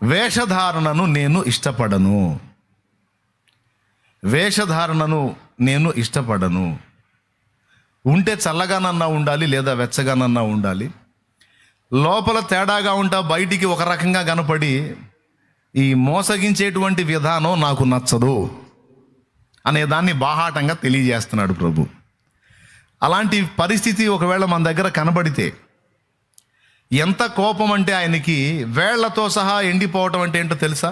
వేషధారణను నేను ఇష్టపడను. వేషధారణను నేను ఇష్టపడను. ఉంటే చల్లగానన్నా ఉండాలి, లేదా వెచ్చగానన్నా ఉండాలి. లోపల తేడాగా ఉంటా, బయటికి ఒక రకంగా కనపడి ఈ మోసగించేటువంటి విధానం నాకు నచ్చదు అనే దాన్ని బాహాటంగా తెలియజేస్తున్నాడు ప్రభు. అలాంటి పరిస్థితి ఒకవేళ మన దగ్గర కనబడితే ఎంత కోపం అంటే ఆయనకి, వేళ్లతో సహా ఎండిపోవటం అంటే ఏంటో తెలుసా?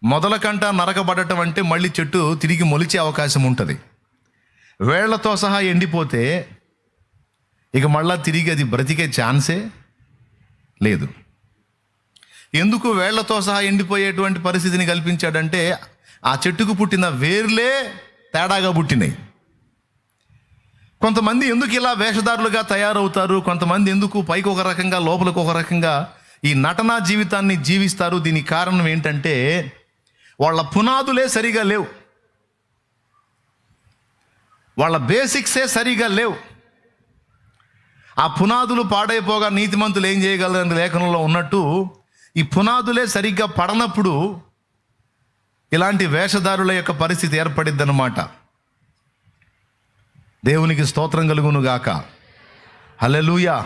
మొదల కంట నరకబడటం అంటే మళ్ళీ చెట్టు తిరిగి మొలిచే అవకాశం ఉంటుంది. వేళ్లతో సహా ఎండిపోతే ఇక మళ్ళా తిరిగి అది బ్రతికే ఛాన్సే లేదు. ఎందుకు వేళ్లతో సహా ఎండిపోయేటువంటి పరిస్థితిని కల్పించాడంటే ఆ చెట్టుకు పుట్టిన వేర్లే తేడాగా పుట్టినాయి. కొంతమంది ఎందుకు ఇలా వేషధారులుగా తయారవుతారు, కొంతమంది ఎందుకు పైకి ఒక రకంగా లోపలికి ఒక రకంగా ఈ నటనా జీవితాన్ని జీవిస్తారు? దీనికి కారణం ఏంటంటే వాళ్ళ పునాదులే సరిగా లేవు, వాళ్ళ బేసిక్సే సరిగా లేవు. ఆ పునాదులు పాడైపోగా నీతిమంతులు ఏం చేయగలరని లేఖనంలో ఉన్నట్టు, ఈ పునాదులే సరిగ్గా పడనప్పుడు ఇలాంటి వేషధారుల యొక్క పరిస్థితి ఏర్పడిద్ది అన్నమాట. దేవునికి స్తోత్రం కలుగును గాక. హల్లెలూయా.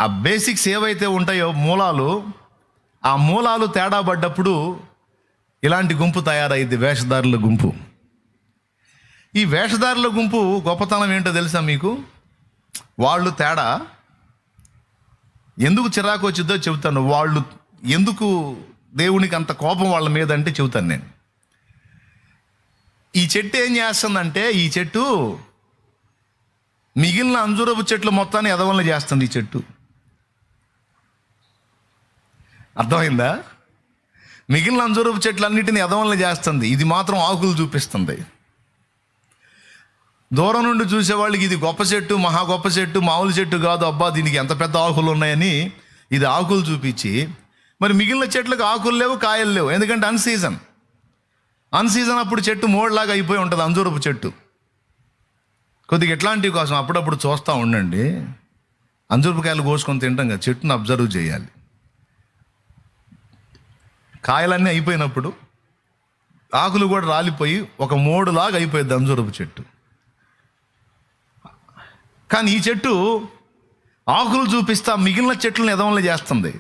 ఆ బేసిక్స్ ఏవైతే ఉంటాయో మూలాలు, ఆ మూలాలు తేడా పడ్డప్పుడు ఇలాంటి గుంపు తయారైంది, వేషధారుల గుంపు. ఈ వేషధారుల గుంపు గొప్పతనం ఏంటో తెలుసా మీకు? వాళ్ళు తేడా ఎందుకు చిరాకు వచ్చిద్దో చెబుతాను. వాళ్ళు ఎందుకు దేవునికి అంత కోపం వాళ్ళ మీద అంటే చెబుతాను నేను. ఈ చెట్టు ఏం చేస్తుందంటే, ఈ చెట్టు మిగిలిన అంజూరపు చెట్లు మొత్తాన్ని ఎదవలను చేస్తుంది. ఈ చెట్టు అర్థమైందా? మిగిలిన అంజూరపు చెట్లన్నిటిని ఎదవలను చేస్తుంది, ఇది మాత్రం ఆకులు చూపిస్తుంది. దూరం నుండి చూసేవాళ్ళకి ఇది గొప్ప చెట్టు, మహా గొప్ప చెట్టు, మామూలు చెట్టు కాదు, అబ్బా దీనికి ఎంత పెద్ద ఆకులు ఉన్నాయని ఇది ఆకులు చూపించి, మరి మిగిలిన చెట్లకు ఆకులు లేవు, కాయలు లేవు. ఎందుకంటే అన్సీజన్ అప్పుడు చెట్టు మోడ్లాగా అయిపోయి ఉంటుంది అంజూరపు చెట్టు. కొద్దిగా ఎట్లాంటివి కోసం అప్పుడప్పుడు చూస్తూ ఉండండి. అంజూరపు కాయలు కోసుకొని తింటాం కదా, చెట్టును అబ్జర్వ్ చేయాలి. కాయలన్నీ అయిపోయినప్పుడు ఆకులు కూడా రాలిపోయి ఒక మోడులాగా అయిపోయింది అంజూరపు చెట్టు. కానీ ఈ చెట్టు ఆకులు చూపిస్తా మిగిలిన చెట్లను ఎదవలు చేస్తుంది.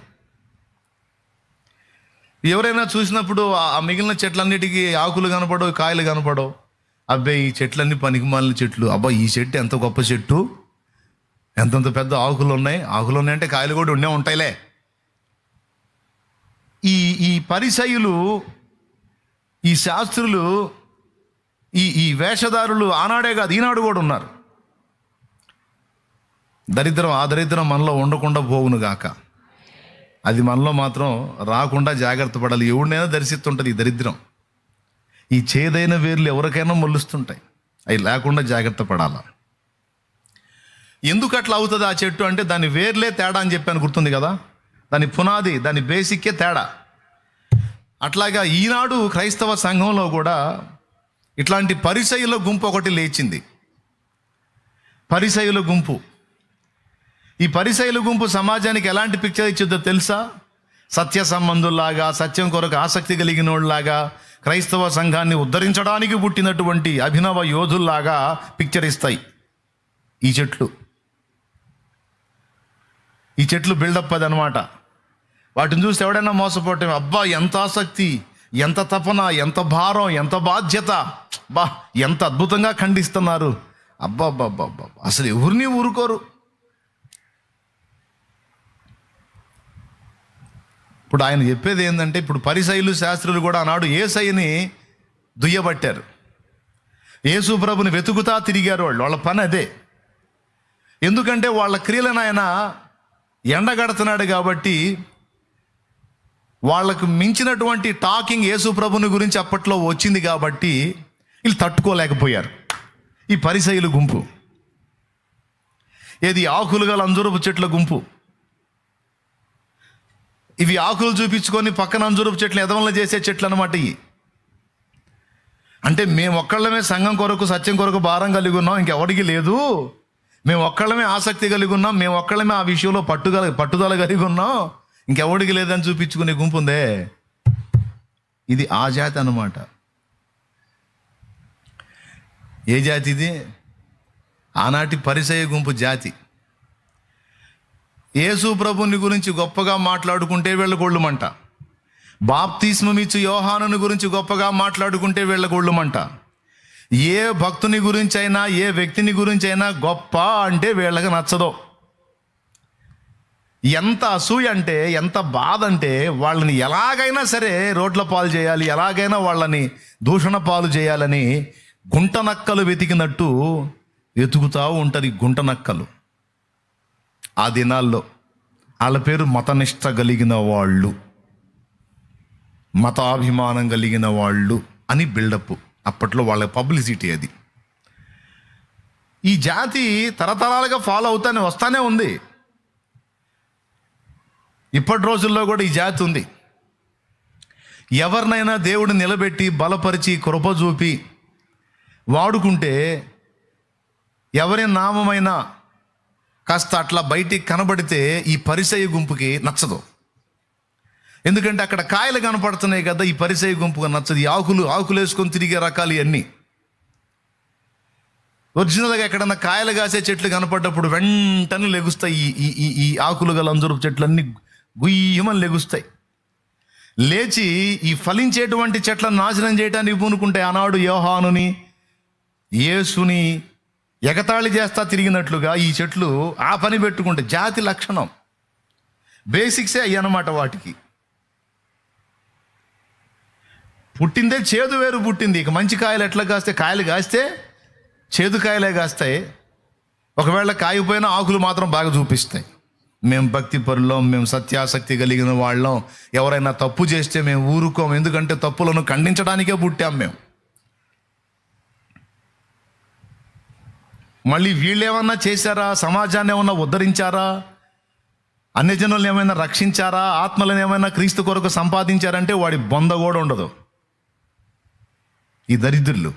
ఎవరైనా చూసినప్పుడు ఆ మిగిలిన చెట్లన్నిటికీ ఆకులు కనపడవు, కాయలు కనపడవు. అబ్బాయి ఈ చెట్లన్నీ పనికిమాలిన చెట్లు, అబ్బా ఈ చెట్టు ఎంత గొప్ప చెట్టు, ఎంతంత పెద్ద ఆకులు ఉన్నాయంటే కాయలు కూడా ఉండే ఉంటాయిలే. ఈ పరిసయ్యులు, ఈ శాస్త్రులు, ఈ వేషధారులు ఆనాడే కాదు ఈనాడు కూడా ఉన్నారు. ఆ దరిద్రం మనలో ఉండకుండా పోవును గాక. అది మనలో మాత్రం రాకుండా జాగ్రత్త పడాలి. ఎవరినైనా దర్శిస్తుంటుంది ఈ దరిద్రం. ఈ చేదైన వేర్లు ఎవరికైనా మొల్లుస్తుంటాయి, అవి లేకుండా జాగ్రత్త పడాలా. ఎందుకు అట్లా అవుతుంది ఆ చెట్టు అంటే దాని వేర్లే తేడా అని చెప్పాను, గుర్తుంది కదా? దాని పునాది, దాని బేసిక్కే తేడా. అట్లాగా ఈనాడు క్రైస్తవ సంఘంలో కూడా ఇట్లాంటి పరిసయ్యుల గుంపు ఒకటి లేచింది. పరిసయ్యుల గుంపు. ఈ పరిసయ్యుల గుంపు సమాజానికి ఎలాంటి పిక్చర్ ఇచ్చిందో తెలుసా? సత్య సంబంధుల్లాగా, సత్యం కొరకు ఆసక్తి కలిగిన వాళ్ళలాగా, క్రైస్తవ సంఘాన్ని ఉద్ధరించడానికి పుట్టినటువంటి అభినవ యోధుల్లాగా పిక్చర్ ఇస్తాయి ఈ చెట్లు. ఈ చెట్లు బిల్డప్ అది అనమాట. వాటిని చూసి ఎవడైనా మోసపోవటం, అబ్బా ఎంత ఆసక్తి, ఎంత తపన, ఎంత భారం, ఎంత బాధ్యత, బా ఎంత అద్భుతంగా ఖండిస్తున్నారు, అబ్బా అబ్బా అసలు ఎవరిని ఊరుకోరు. ఇప్పుడు ఆయన చెప్పేది ఏంటంటే, ఇప్పుడు పరిసయ్యులు శాస్త్రులు కూడా ఆనాడు యేసయ్యని దుయ్యబట్టారు, యేసు ప్రభుని వెతుకుతా తిరిగారు. వాళ్ళ పని అదే. ఎందుకంటే వాళ్ళ క్రియలను ఆయన ఎండగడుతున్నాడు కాబట్టి, వాళ్ళకు మించినటువంటి టాకింగ్ యేసు ప్రభుని గురించి అప్పట్లో వచ్చింది కాబట్టి వీళ్ళు తట్టుకోలేకపోయారు. ఈ పరిసయ్యుల గుంపు ఏది? ఆకులు గల అంజూరపు చెట్ల గుంపు. ఇవి ఆకులు చూపించుకొని పక్కన అంజూరపు చెట్లు ఎదవలను చేసే చెట్లు అనమాట ఇవి. అంటే మేము ఒక్కళ్ళమే సంఘం కొరకు, సత్యం కొరకు భారం కలిగి ఉన్నాం, ఇంకెవడికి లేదు, మేము ఒక్కళ్ళమే ఆసక్తి కలిగి ఉన్నాం, మేము ఒక్కళ్ళమే ఆ విషయంలో పట్టుదల కలిగి ఉన్నాం, ఇంకెవడికి లేదని చూపించుకునే గుంపు ఉందే, ఇది ఆ జాతి అన్నమాట. ఏ జాతి ఇది? ఆనాటి పరిసయ్య గుంపు జాతి. యేసు ప్రభుని గురించి గొప్పగా మాట్లాడుకుంటే వీళ్ళగొళ్ళుమంట, బాప్తిస్మమిచ్చు యోహానుని గురించి గొప్పగా మాట్లాడుకుంటే వీళ్ళగొళ్ళుమంట, ఏ భక్తుని గురించి అయినా ఏ వ్యక్తిని గురించి అయినా గొప్ప అంటే వీళ్ళకి నచ్చదో. ఎంత అసూయ అంటే, ఎంత బాధ అంటే, వాళ్ళని ఎలాగైనా సరే రోడ్ల పాలు చేయాలి, ఎలాగైనా వాళ్ళని దూషణ పాలు చేయాలని గుంట నక్కలు వెతికినట్టు వెతుకుతూ ఉంటారు ఈ గుంట నక్కలు. ఆ దినాల్లో వాళ్ళ పేరు మతనిష్ట కలిగిన వాళ్ళు, మతాభిమానం కలిగిన వాళ్ళు అని బిల్డప్. అప్పట్లో వాళ్ళ పబ్లిసిటీ అది. ఈ జాతి తరతరాలుగా ఫాలో అవుతానే వస్తానే ఉంది. ఇప్పటి రోజుల్లో కూడా ఈ జాతి ఉంది. ఎవరినైనా దేవుడు నిలబెట్టి బలపరిచి కృప చూపి వాడుకుంటే, ఎవరి నామమైనా కాస్త అట్లా బయటికి కనబడితే ఈ పరిసయ్య గుంపుకి నచ్చదు. ఎందుకంటే అక్కడ కాయలు కనపడుతున్నాయి కదా, ఈ పరిసయ్య గుంపుగా నచ్చదు. ఈ ఆకులు వేసుకొని తిరిగే రకాలు ఇవన్నీ. ఒరిజినల్గా ఎక్కడన్నా కాయలు కాసే చెట్లు కనపడ్డప్పుడు వెంటనే లెగుస్తాయి ఈ ఆకులు గల అంజూరపు చెట్లన్నీ గుయ్యమని లెగుస్తాయి. లేచి ఈ ఫలించేటువంటి చెట్లను నాశనం చేయడానికి పూనుకుంటే, ఆనాడు యోహానుని యేసుని ఎగతాళి చేస్తా తిరిగినట్లుగా ఈ చెట్లు ఆ పని పెట్టుకుంటే, జాతి లక్షణం బేసిక్సే అయ్యన్నమాట. వాటికి పుట్టిందే చేదు వేరు పుట్టింది. ఇక మంచి కాయలు ఎట్లా కాస్తే, కాయలు కాస్తే చేదు కాయలే కాస్తాయి. ఒకవేళ కాయపోయినా ఆకులు మాత్రం బాగా చూపిస్తాయి. మేము భక్తి పరులం, మేము సత్యాసక్తి కలిగిన వాళ్ళం, ఎవరైనా తప్పు చేస్తే మేము ఊరుకోం, ఎందుకంటే తప్పులను ఖండించడానికే పుట్టాం మేము. మళ్ళీ వీళ్ళు ఏమన్నా చేశారా? సమాజాన్ని ఏమన్నా ఉద్ధరించారా? అన్యజనులను ఏమైనా రక్షించారా? ఆత్మలను ఏమైనా క్రీస్తు కొరకు సంపాదించారంటే వాడి బొంద కూడా ఉండదు. ఈ దరిద్రులు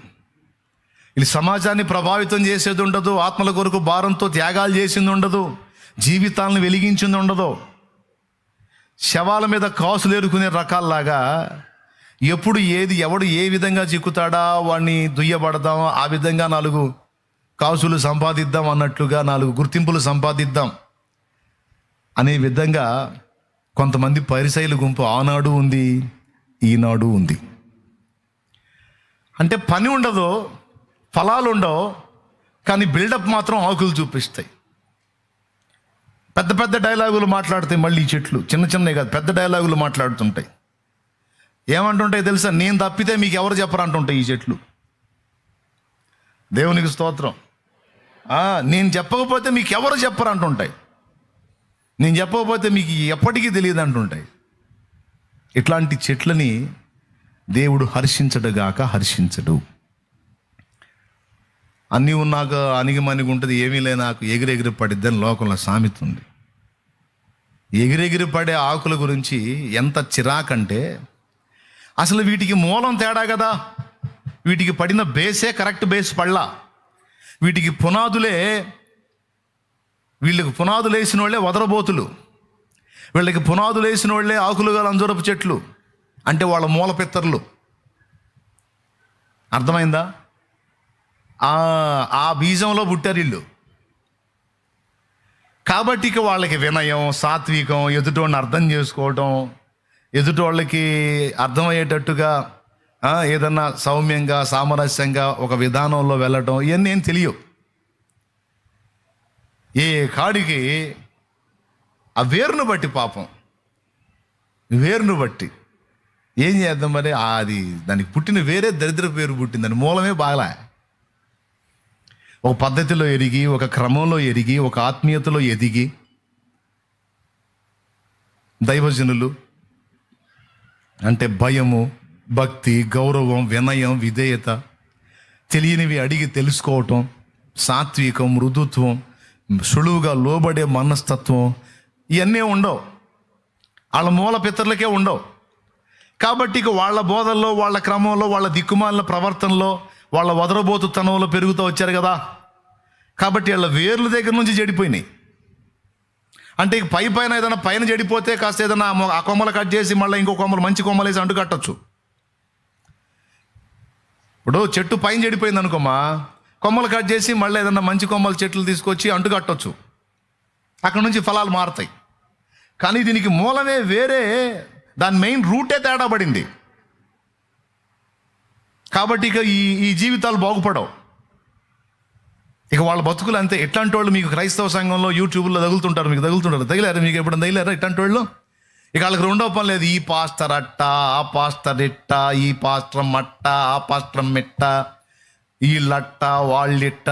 వీళ్ళు సమాజాన్ని ప్రభావితం చేసేది ఉండదు, ఆత్మల కొరకు భారంతో త్యాగాలు చేసింది ఉండదు, జీవితాలను వెలిగించింది ఉండదు. శవాల మీద కాసులు ఏరుకునే రకాల్లాగా ఎప్పుడు ఎవడు ఏ విధంగా చిక్కుతాడా వాడిని దుయ్యబడదాం, ఆ విధంగా 4 కాసులు సంపాదిద్దాం అన్నట్లుగా, 4 గుర్తింపులు సంపాదిద్దాం అనే విధంగా కొంతమంది పరిసయ్యుల గుంపు ఆనాడు ఉంది, ఈనాడు ఉంది. అంటే పని ఉండదు, ఫలాలు ఉండవు, కానీ బిల్డప్ మాత్రం ఆకులు చూపిస్తాయి. పెద్ద పెద్ద డైలాగులు మాట్లాడతాయి. మళ్ళీ ఈ చెట్లు చిన్నవి కాదు, పెద్ద డైలాగులు మాట్లాడుతుంటాయి. ఏమంటుంటాయి తెలుసా? నేను తప్పితే మీకు ఎవరు చెప్పరు అంటుంటాయి ఈ చెట్లు. దేవునికి స్తోత్రం. నేను చెప్పకపోతే మీకు ఎవరు చెప్పరు అంటుంటాయి. నేను చెప్పకపోతే మీకు ఎప్పటికీ తెలియదు అంటుంటాయి. ఇట్లాంటి చెట్లని దేవుడు హర్షించడుగాక హర్షించడు. అన్నీ ఉన్నాక అణిగిమణిగి ఉంటుంది, ఏమీ లే నాకు ఎగిరెగిరి పడిద్దని లోకంలో సామెత ఉంది. ఎగిరెగిరి పడే ఆకుల గురించి ఎంత చిరాకంటే, అసలు వీటికి మూలం తేడా కదా. వీటికి పడిన బేసే కరెక్ట్ బేస్ పడలా. వీటికి వీళ్ళకి పునాదులు వేసిన వాళ్ళే వదరబోతులు, వీళ్ళకి పునాదులు వేసిన వాళ్ళే ఆకులు గల అంజూరపు చెట్లు. అంటే వాళ్ళ మూల పిత్తర్లు. అర్థమైందా? ఆ బీజంలో పుట్టారు వీళ్ళు. కాబట్టి ఇక వాళ్ళకి వినయం, సాత్వికం, ఎదుటోళ్ళని అర్థం చేసుకోవటం, ఎదుటోళ్ళకి అర్థమయ్యేటట్టుగా ఏదన్నా సౌమ్యంగా సామరస్యంగా ఒక విధానంలో వెళ్ళటం, ఇవన్నీ ఏం తెలియవు. ఏ కాడికి ఆ వేరును బట్టి, పాపం వేరును బట్టి ఏం చేద్దాం మరి, అది దానికి పుట్టిన వేరే దరిద్ర పేరు పుట్టిందని మూలమే బాగలే. ఒక పద్ధతిలో ఎరిగి, ఒక క్రమంలో ఎరిగి, ఒక ఆత్మీయతలో ఎదిగి దైవజనులు అంటే భయము, భక్తి, గౌరవం, వినయం, విధేయత, తెలియనివి అడిగి తెలుసుకోవటం, సాత్వికం, మృదుత్వం, సులువుగా లోబడే మనస్తత్వం, ఇవన్నీ ఉండవు. వాళ్ళ మూల పితరులకే ఉండవు. కాబట్టి ఇక వాళ్ళ బోధల్లో, వాళ్ళ క్రమంలో, వాళ్ళ దిక్కుమాలిన ప్రవర్తనలో, వాళ్ళ వదరబోతుతనంలో పెరుగుతూ వచ్చారు కదా. కాబట్టి వాళ్ళ వేర్ల దగ్గర నుంచి చెడిపోయినాయి. అంటే ఇక పైన ఏదైనా పైన చెడిపోతే కాస్త ఏదైనా ఆ కొమ్మలు కట్ చేసి మళ్ళీ ఇంకో కొమ్మలు మంచి కొమ్మలు వేసి అంటు కట్టచ్చు. ఇప్పుడు చెట్టు పైన చెడిపోయింది అనుకోమా, కొమ్మలు కట్ చేసి మళ్ళీ ఏదైనా మంచి కొమ్మలు చెట్లు తీసుకొచ్చి అంటు కట్టచ్చు, అక్కడ నుంచి ఫలాలు మారుతాయి. కానీ దీనికి మూలమే వేరే, దాని మెయిన్ రూటే తేడా పడింది. కాబట్టి ఇక ఈ జీవితాలు బాగుపడవు. ఇక వాళ్ళ బతుకులు అంతే. ఎట్లాంటి వాళ్ళు మీకు క్రైస్తవ సంఘంలో యూట్యూబ్లో తగిలారు మీకు ఎప్పుడైనా తగిలారా ఇట్లాంటి వాళ్ళు? ఇక వాళ్ళకి రెండో పని లేదు. ఈ పాస్టర్ అట్ట, ఆ పాస్టర్ ఇట్ట, ఈ పాస్టర్ మట్ట, ఆ పాస్టర్ మెట్ట, వీళ్ళట్ట వాళ్ళిట్ట.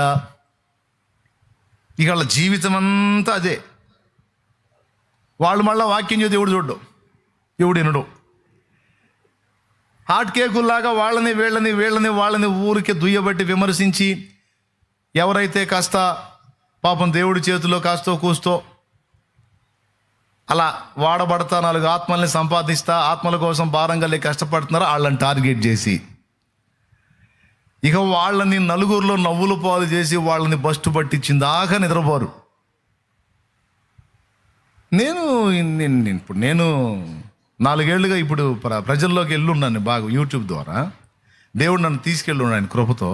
ఇక వాళ్ళ జీవితం అంతా అదే. వాళ్ళు మళ్ళీ వాక్యం చదివి ఎవడు చూడ్డు, ఎవడు వినడు. హాట్ కేకుల్లాగా వాళ్ళని ఊరికే దుయ్యబట్టి విమర్శించి, ఎవరైతే కాస్త పాపం దేవుడి చేతిలో కాస్తో కూస్తో అలా వాడబడతా, 4 ఆత్మల్ని సంపాదిస్తా, ఆత్మల కోసం భారంగా కష్టపడుతున్నారో వాళ్ళని టార్గెట్ చేసి ఇక వాళ్ళని నలుగురిలో నవ్వులు పాలు చేసి వాళ్ళని బస్టు పట్టించింది దాకా నిద్రపోరు. నేను 4 ఏళ్ళుగా ఇప్పుడు ప్రజల్లోకి వెళ్ళున్నాను బాగా యూట్యూబ్ ద్వారా. దేవుడు నన్ను తీసుకెళ్ళి ఆయన కృపతో.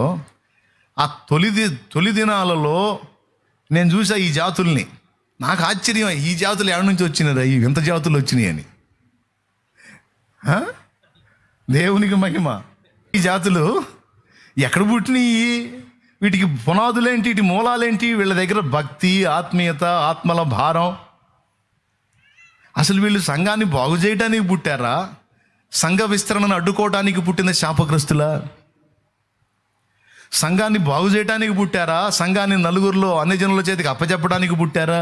ఆ తొలి దినాలలో నేను చూసా ఈ జాతుల్ని. నాకు ఆశ్చర్యం, ఈ జాతులు ఎక్కడి నుంచి వచ్చినారా, ఈ వింత జాతులు వచ్చినాయి అని. దేవునికి మహిమ. ఈ జాతులు ఎక్కడ పుట్టినాయి? వీటికి పునాదులేంటి, వీటి మూలాలేంటి? వీళ్ళ దగ్గర భక్తి, ఆత్మీయత, ఆత్మల భారం. అసలు వీళ్ళు సంఘాన్ని బాగు చేయడానికి పుట్టారా, సంఘ విస్తరణను అడ్డుకోవడానికి పుట్టిన శాపగ్రస్తులా? సంఘాన్ని బాగు చేయడానికి పుట్టారా, సంఘాన్ని నలుగురిలో అన్ని జనుల చేతికి అప్పచెప్పడానికి పుట్టారా?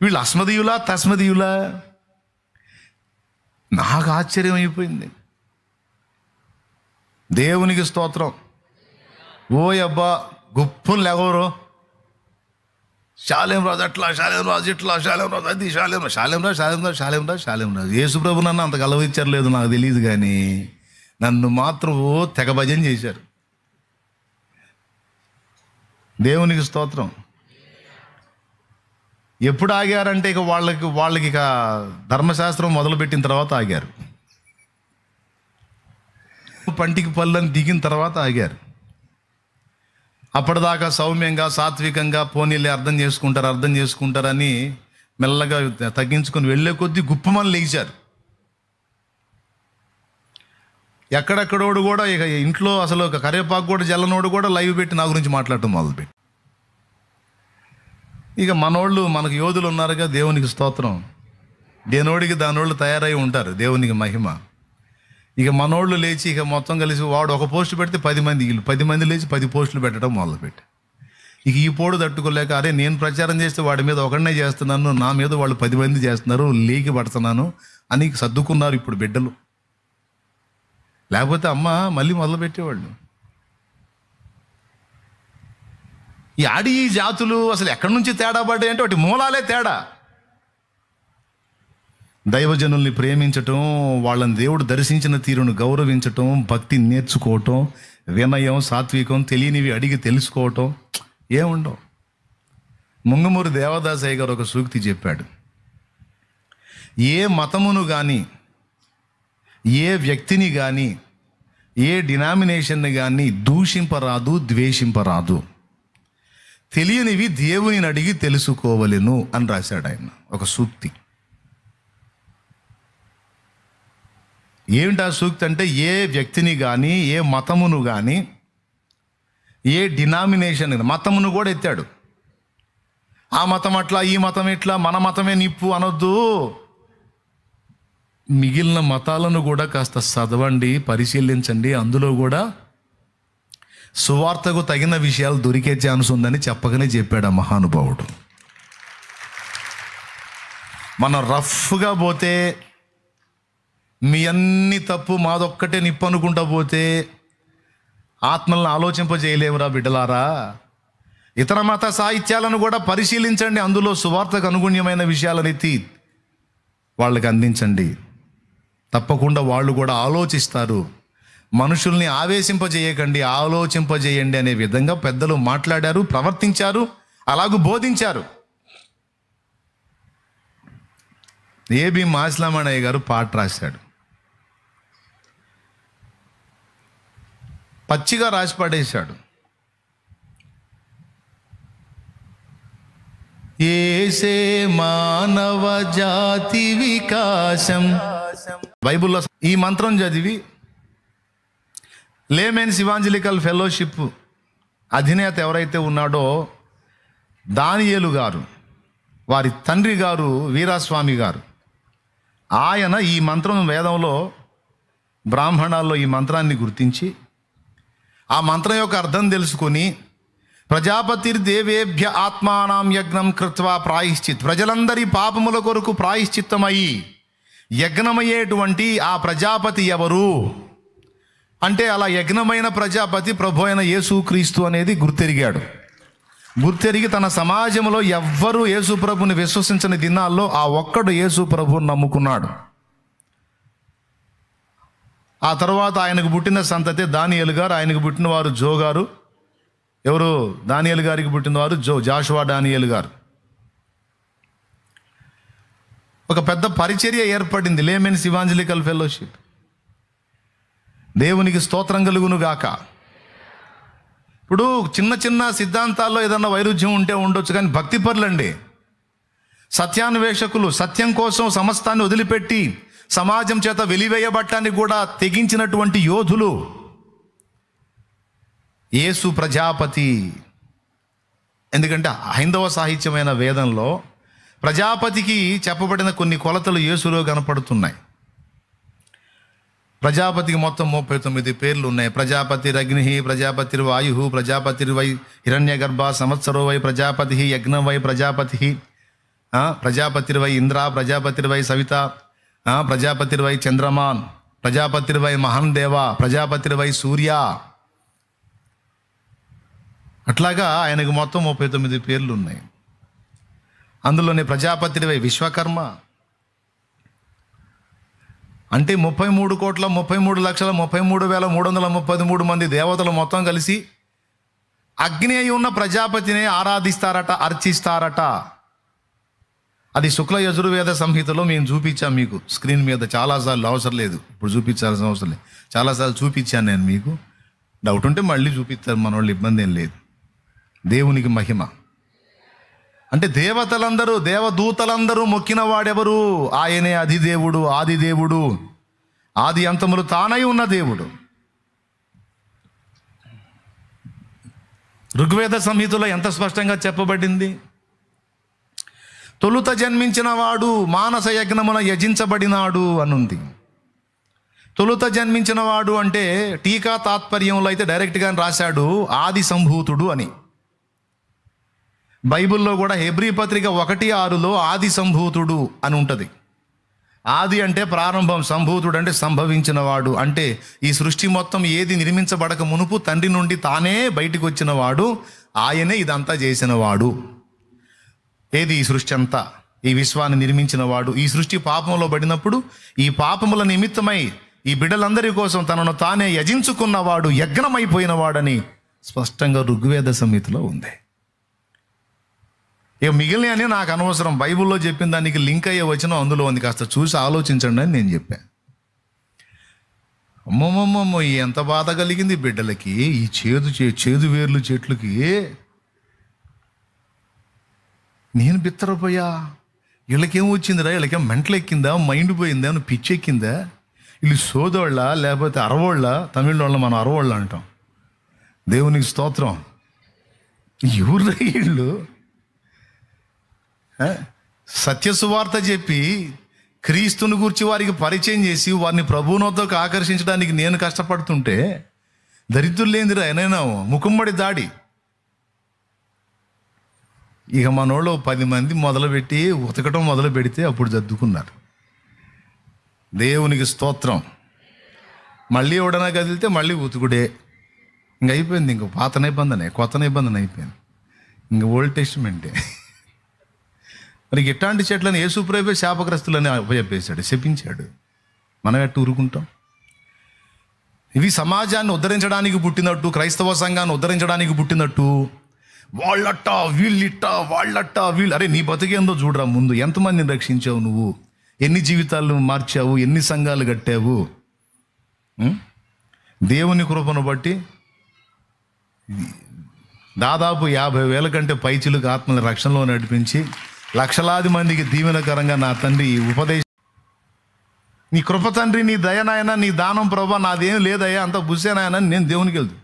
వీళ్ళు అస్మదీయులా తస్మదీయులా? నాకు ఆశ్చర్యం అయిపోయింది. దేవునికి స్తోత్రం. ఓ అబ్బా, గుప్పులు లేవరు. శాలేం రాజు అట్లా, శాలేం రాజు ఇట్లా, శాలేం రాజు అది, శాలేం రాజు. యేసుప్రభు నన్ను అంత గలవించలేదు నాకు తెలియదు, కానీ నన్ను మాత్రం తెగ భజన చేశారు. దేవునికి స్తోత్రం. ఎప్పుడు ఆగారంటే ఇక వాళ్ళకి ఇక ధర్మశాస్త్రం మొదలుపెట్టిన తర్వాత ఆగారు. పంటికి పళ్ళని దిగిన తర్వాత ఆగారు. అప్పటిదాకా సౌమ్యంగా సాత్వికంగా పోనీలే అర్థం చేసుకుంటారని మెల్లగా తగ్గించుకొని వెళ్ళే కొద్దీ గుప్పమని లేచారు. ఎక్కడెక్కడోడు కూడా ఇక ఇంట్లో అసలు ఒక కరేపాకు కూడా జల్లనోడు కూడా లైవ్ పెట్టి నా గురించి మాట్లాడటం మొదలుపెట్టి, ఇక మనోళ్ళు మనకు యోధులు ఉన్నారుగా, దేవునికి స్తోత్రం. దేనోడికి దానోళ్ళు తయారై ఉంటారు, దేవునికి మహిమ. ఇక మనోళ్ళు లేచి ఇక మొత్తం కలిసి వాడు ఒక పోస్ట్ పెడితే 10 మంది, వీళ్ళు 10 మంది లేచి 10 పోస్టులు పెట్టడం మొదలుపెట్టి, ఇక ఈ పోడు తట్టుకోలేక, అరే నేను ప్రచారం చేస్తే వాడి మీద ఒకడినే చేస్తున్నాను, నా మీద వాళ్ళు 10 మంది చేస్తున్నారు, లేకి పడుతున్నాను అని సర్దుకున్నారు ఇప్పుడు బిడ్డలు. లేకపోతే అమ్మ మళ్ళీ మొదలు పెట్టేవాళ్ళు. ఈ జాతులు అసలు ఎక్కడి నుంచి తేడా పడ్డాయి అంటే వాటి మూలాలే తేడా. దైవజనుల్ని ప్రేమించటం, వాళ్ళని దేవుడు దర్శించిన తీరును గౌరవించటం, భక్తి నేర్చుకోవటం, వినయం, సాత్వికం, తెలియనివి అడిగి తెలుసుకోవటం ఏముండవు. ముంగమూరి దేవదాసయ్య గారు ఒక సూక్తి చెప్పాడు. ఏ మతమును కానీ, ఏ వ్యక్తిని కానీ, ఏ డినామినేషన్ని కానీ దూషింపరాదు, ద్వేషింపరాదు, తెలియనివి దేవునిని అడిగి తెలుసుకోవలెను అని రాశాడు ఆయన ఒక సూక్తి. ఏమిటి ఆ సూక్తి అంటే, ఏ వ్యక్తిని కానీ, ఏ మతమును కానీ, ఏ డినామినేషన్, మతమును కూడా ఎత్తాడు. ఆ మతం అట్లా, ఈ మతం ఇట్లా, మన మతమే నిప్పు అనొద్దు. మిగిలిన మతాలను కూడా కాస్త చదవండి, పరిశీలించండి. అందులో కూడా సువార్తకు తగిన విషయాలు దొరికే ఛాన్స్ ఉందని చెప్పకనే చెప్పాడు ఆ మహానుభావుడు. మనం రఫ్గా పోతే, మీ అన్ని తప్పు మాదొక్కటే నిప్పు అనుకుంటా పోతే ఆత్మలను ఆలోచింపజేయలేవురా బిడ్డలారా. ఇతర మత సాహిత్యాలను కూడా పరిశీలించండి, అందులో సువార్తకు అనుగుణ్యమైన విషయాలను ఎత్తి వాళ్ళకి అందించండి. తప్పకుండా వాళ్ళు కూడా ఆలోచిస్తారు. మనుషుల్ని ఆవేశింపజేయకండి, ఆలోచింపజేయండి అనే విధంగా పెద్దలు మాట్లాడారు, ప్రవర్తించారు, అలాగూ బోధించారు. ఏబి మాస్లామణయ్య గారు పాట రాశాడు, పచ్చిగా రాసి పడేశాడు. ఏసే మానవ జాతి వికాసం. బైబిల్లో ఈ మంత్రం చదివి లేమెన్స్ ఇవాంజలికల్ ఫెలోషిప్ అధినేత ఎవరైతే ఉన్నాడో దానియేలు గారు, వారి తండ్రి గారు వీరాస్వామి గారు, ఆయన ఈ మంత్రం వేదంలో బ్రాహ్మణాల్లో ఈ మంత్రాన్ని గుర్తించి ఆ మంత్రం యొక్క అర్థం తెలుసుకొని ప్రజాపతిర్దేవేభ్య ఆత్మానాం యజ్ఞం కృత్వా ప్రాయశ్చిత్, ప్రజలందరి పాపముల కొరకు ప్రాయశ్చిత్తమయ్యి యజ్ఞమయ్యేటువంటి ఆ ప్రజాపతి ఎవరు అంటే, అలా యజ్ఞమైన ప్రజాపతి ప్రభు అయిన యేసుక్రీస్తు అనేది గుర్తెరిగి తన సమాజంలో ఎవ్వరూ యేసు ప్రభుని విశ్వసించని దినాల్లో ఆ ఒక్కడు యేసు ప్రభుని నమ్ముకున్నాడు. ఆ తర్వాత ఆయనకు పుట్టిన సంతతి దానియేలు గారు, ఆయనకు పుట్టిన వారు జో గారు. ఎవరు? దానియేలు గారికి పుట్టిన వారు జాషువా డానియేలు గారు. ఒక పెద్ద పరిచర్య ఏర్పడింది, లేమెన్స్ ఇవాంజలికల్ ఫెలోషిప్. దేవునికి స్తోత్రం కలుగును గాక. ఇప్పుడు చిన్న చిన్న సిద్ధాంతాల్లో ఏదన్నా వైరుధ్యం ఉంటే ఉండొచ్చు, కానీ భక్తి పరులండి, సత్యాన్వేషకులు, సత్యం కోసం సమస్తాన్ని వదిలిపెట్టి సమాజం చేత వెలివేయబట్టాన్ని కూడా తెగించినటువంటి యోధులు. యేసు ప్రజాపతి. ఎందుకంటే హైందవ సాహిత్యమైన వేదంలో ప్రజాపతికి చెప్పబడిన కొన్ని కొలతలు యేసులో కనపడుతున్నాయి. ప్రజాపతికి మొత్తం 39 పేర్లు ఉన్నాయి. ప్రజాపతిరగ్ని, ప్రజాపతిర్వాయు, ప్రజాపతిర్వై హిరణ్యగర్భ, సంవత్సరో వై ప్రజాపతి, యజ్ఞం వై ప్రజాపతి, ప్రజాపతిర్వై ఇంద్ర, ప్రజాపతిర్వై సవిత, ప్రజాపతిర్వై చంద్రమాన్, ప్రజాపతిర్వై మహాన్ దేవ, ప్రజాపతిర్వై సూర్య. అట్లాగా ఆయనకు మొత్తం 39 పేర్లు ఉన్నాయి. అందులోనే ప్రజాపతివై విశ్వకర్మ అంటే 33,33,33,333 మంది దేవతలు మొత్తం కలిసి అగ్ని అయి ఉన్న ప్రజాపతిని ఆరాధిస్తారట, అర్చిస్తారట. అది శుక్ల యజుర్వేద సంహితలో మేము చూపించాం మీకు స్క్రీన్ మీద చాలాసార్లు. అవసరం లేదు ఇప్పుడు చూపించాల్సిన అవసరం లేదు, చాలాసార్లు చూపించాను నేను మీకు. డౌట్ ఉంటే మళ్ళీ చూపిస్తారు, మన వాళ్ళు, ఇబ్బంది ఏం లేదు. దేవునికి మహిమ. అంటే దేవతలందరూ, దేవదూతలందరూ మొక్కిన వాడెవరు? ఆయనే అధిదేవుడు, ఆదిదేవుడు, ఆది అంతములు తానై ఉన్న దేవుడు. ఋగ్వేద సంహితలో ఎంత స్పష్టంగా చెప్పబడింది. తొలుత జన్మించిన వాడు మానస యజ్ఞమున యజించబడినాడు అనుంది. తొలుత జన్మించిన వాడు అంటే టీకా తాత్పర్యంలో అయితే డైరెక్ట్గా రాశాడు ఆది సంభూతుడు అని. బైబిల్లో కూడా హెబ్రీ పత్రిక 1:6లో ఆది సంభూతుడు అని ఉంటుంది. ఆది అంటే ప్రారంభం, సంభూతుడు అంటే సంభవించిన వాడు. అంటే ఈ సృష్టి మొత్తం ఏది నిర్మించబడక మునుపు తండ్రి నుండి తానే బయటికి వచ్చిన వాడు, ఆయనే ఇదంతా చేసిన వాడు. ఏది? ఈ సృష్టి అంతా, ఈ విశ్వాన్ని నిర్మించిన వాడు. ఈ సృష్టి పాపంలో పడినప్పుడు ఈ పాపముల నిమిత్తమై ఈ బిడ్డలందరి కోసం తనను తానే యజించుకున్నవాడు, యజ్ఞమైపోయిన వాడని స్పష్టంగా ఋగ్వేద సంహితలో ఉంది. ఇక మిగిలిన అని నాకు అనవసరం, బైబిల్లో చెప్పిన దానికి లింక్ అయ్యే వచనం అందులో ఉంది, కాస్త చూసి ఆలోచించండి అని నేను చెప్పాను. అమ్మమ్మమ్మమ్మ, ఎంత బాధ కలిగింది బిడ్డలకి, ఈ చేదు వేర్లు చెట్లకి. నేను బిత్తరపోయా, వీళ్ళకేం వచ్చిందిరా, వీళ్ళకేం మెంటలు ఎక్కిందా, మైండ్ పోయిందా, పిచ్చి ఎక్కిందా, వీళ్ళు సోదోళ్ళ లేకపోతే అరవోళ్ళ, తమిళ వాళ్ళ మనం అరవోళ్ళ అంటాం. దేవునికి స్తోత్రం. ఎవరు వీళ్ళు? సత్యసువార్త చెప్పి క్రీస్తుని గురించి వారికి పరిచయం చేసి వారిని ప్రభువునొద్దకు ఆకర్షించడానికి నేను కష్టపడుతుంటే దరిద్రులేందిరా ఏనైనా ముఖమ్మడి దాడి. ఇక మనోళ్ళు 10 మంది మొదలుపెట్టి ఉతకటం మొదలు పెడితే అప్పుడు జద్దుకున్నారు. దేవునికి స్తోత్రం. మళ్ళీ ఎవడన్నా కదిలితే మళ్ళీ ఉతుకుడే. ఇంక అయిపోయింది, ఇంక పాత నిబంధన కొత్త నిబంధన అయిపోయింది, ఇంక ఓల్డ్ టెస్టిమెంటే. మరి ఇట్లాంటి చెట్లను యేసుప్రభువే శాపగ్రస్తులని అప్పచెప్పేశాడు, శపించాడు. మనం ఎట్టు ఊరుకుంటాం? ఇవి సమాజాన్ని ఉద్ధరించడానికి పుట్టినట్టు, క్రైస్తవ సంఘాన్ని ఉద్ధరించడానికి పుట్టినట్టు. వాళ్ళట్ట వీళ్ళు. అరే, నీ బతికేందో చూడరా ముందు. ఎంతమందిని రక్షించావు నువ్వు? ఎన్ని జీవితాలు మార్చావు? ఎన్ని సంఘాలు కట్టావు? దేవుని కృపను బట్టి దాదాపు 50,000 కంటే పైచిలుకు ఆత్మల రక్షణలో నడిపించి లక్షలాది మందికి దీవెనకరంగా నా తండ్రి ఉపదేశం. నీ కృప తండ్రి, నీ దయనాయన, నీ దానం ప్రభా, నాదేం లేదయ్యా, అంత బుస్సేనాయన నేను దేవునికి వెళ్తు.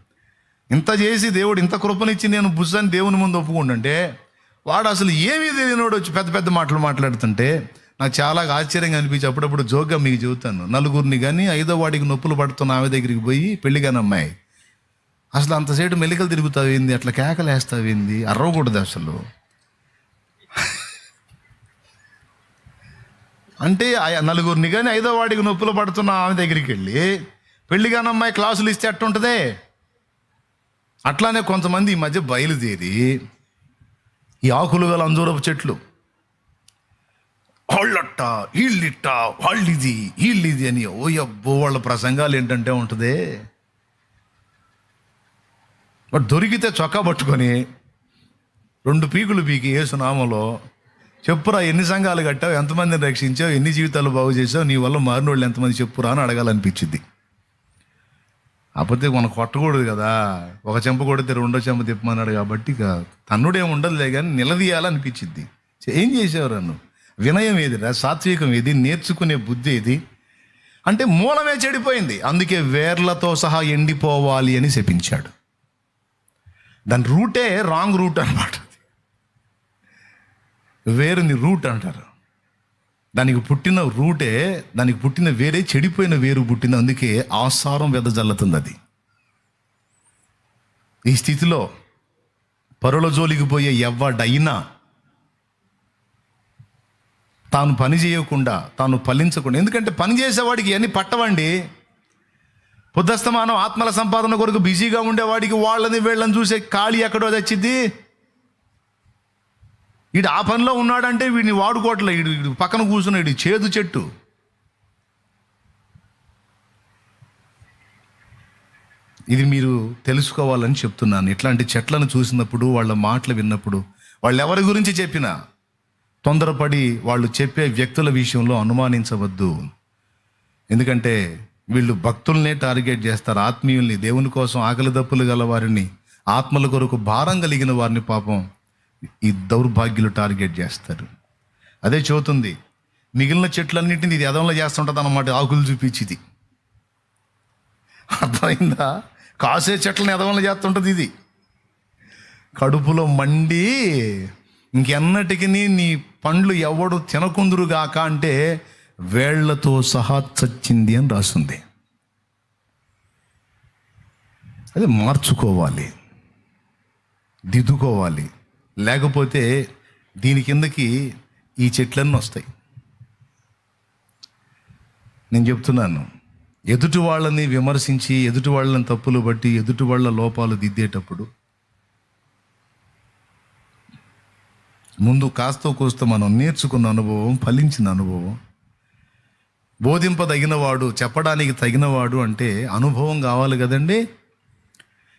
ఇంత చేసి దేవుడు ఇంత కృపనిచ్చి నేను బుస్సని దేవుని ముందు ఒప్పుకుంటుంటే, వాడు అసలు ఏమీ తెలియనోడు వచ్చి పెద్ద పెద్ద మాటలు మాట్లాడుతుంటే నాకు చాలా ఆశ్చర్యంగా అనిపించి అప్పుడప్పుడు జోక్గా మీకు చెబుతాను. నలుగురిని కానీ 5వ వాడికి నొప్పులు పడుతున్న ఆమె దగ్గరికి పోయి, పెళ్ళిగాని అమ్మాయి, అసలు అంతసేటు మెలికలు తిరుగుతావేంది, అట్లా కేకలేస్తావేంది, అరవకూడదు అసలు అంటే. నలుగురిని కానీ 5వ వాడికి నొప్పులు పడుతున్న ఆమె దగ్గరికి వెళ్ళి పెళ్ళిగాని అమ్మాయి క్లాసులు ఇస్తే అట్టుంటుందే. అట్లానే కొంతమంది ఈ మధ్య బయలుదేరి ఈ ఆకులు గల అంజూరపు చెట్లు, వాళ్ళట్ట వీళ్ళిట్ట వీళ్ళిది అని ఓయబ్బో వాళ్ళ ప్రసంగాలు ఏంటంటే ఉంటుంది. బట్ దొరికితే చొక్కా పట్టుకొని 2 పీకులు పీకి యేసునామలో చెప్పురా, ఎన్ని సంఘాలు కట్టావు, ఎంతమందిని రక్షించావు, ఎన్ని జీవితాలు బాగు చేసావు, నీ వల్ల మారిన వాళ్ళు ఎంతమంది చెప్పురా అని అడగాలనిపించింది. కాకపోతే మనం కొట్టకూడదు కదా, ఒక చెంప కొడితే 2వ చెంప తిప్పమన్నాడు కాబట్టి ఇక తన్నుడేం ఉండదులే కానీ నిలదీయాలనిపించింది. ఏం చేసేవారు నన్ను? వినయం ఏదిరా, సాత్వికం ఏది, నేర్చుకునే బుద్ధి ఏది అంటే మూలమే చెడిపోయింది. అందుకే వేర్లతో సహా ఎండిపోవాలి అని శపించాడు. దాని రూటే రాంగ్ రూట్ అనమాట. వేరుని రూట్ అంటారు. దానికి పుట్టిన రూటే, దానికి పుట్టిన వేరే చెడిపోయిన వేరు పుట్టింది. అందుకే ఆసారం వెదజల్లుతుంది అది. ఈ స్థితిలో పరుల జోలికి పోయే ఎవ్వడైనా తాను పని చేయకుండా, తాను ఫలించకుండా, ఎందుకంటే పని చేసేవాడికి అన్నీ పట్టవండి. పొద్దస్తమానం ఆత్మల సంపాదన కొరకు బిజీగా ఉండేవాడికి వాళ్ళని వీళ్ళని చూసే ఖాళీ ఎక్కడో తెచ్చిద్ది. వీడు ఆ పనిలో ఉన్నాడంటే వీడిని వాడుకోవట్లే, వీడు పక్కన కూర్చున్నాడు, చేదు చెట్టు. ఇది మీరు తెలుసుకోవాలని చెప్తున్నాను. ఇట్లాంటి చెట్లను చూసినప్పుడు, వాళ్ళ మాటలు విన్నప్పుడు, వాళ్ళు ఎవరి గురించి చెప్పినా తొందరపడి వాళ్ళు చెప్పే వ్యక్తుల విషయంలో అనుమానించవద్దు. ఎందుకంటే వీళ్ళు భక్తుల్నే టార్గెట్ చేస్తారు, ఆత్మీయుల్ని, దేవుని కోసం ఆకలి దప్పులు గల వారిని, ఆత్మల కొరకు భారం కలిగిన వారిని పాపం ఈ దౌర్భాగ్యులు టార్గెట్ చేస్తారు. అదే చదువుతుంది, మిగిలిన చెట్లన్నింటినీ ఇది ఎదంలో చేస్తుంటుంది అన్నమాట, ఆకులు చూపించింది. అర్థమైందా? కాసే చెట్లను ఎదవలను చేస్తుంటుంది ఇది. కడుపులో మండి ఇంకెన్నటికి నీ పండ్లు ఎవడు తినకుందురుగాక అంటే వేళ్లతో సహా చచ్చింది అని రాస్తుంది. అది మార్చుకోవాలి, దిద్దుకోవాలి. లేకపోతే దీని కిందకి ఈ చెట్లన్నీ వస్తాయి. నేను చెప్తున్నాను, ఎదుటి వాళ్ళని విమర్శించి, ఎదుటి వాళ్ళని తప్పులు బట్టి, ఎదుటి వాళ్ళ లోపాలు దిద్దేటప్పుడు ముందు కాస్తో కోస్తో మనం నేర్చుకున్న అనుభవం, ఫలించిన అనుభవం, బోధింపదగినవాడు, చెప్పడానికి తగినవాడు అంటే అనుభవం కావాలి కదండి.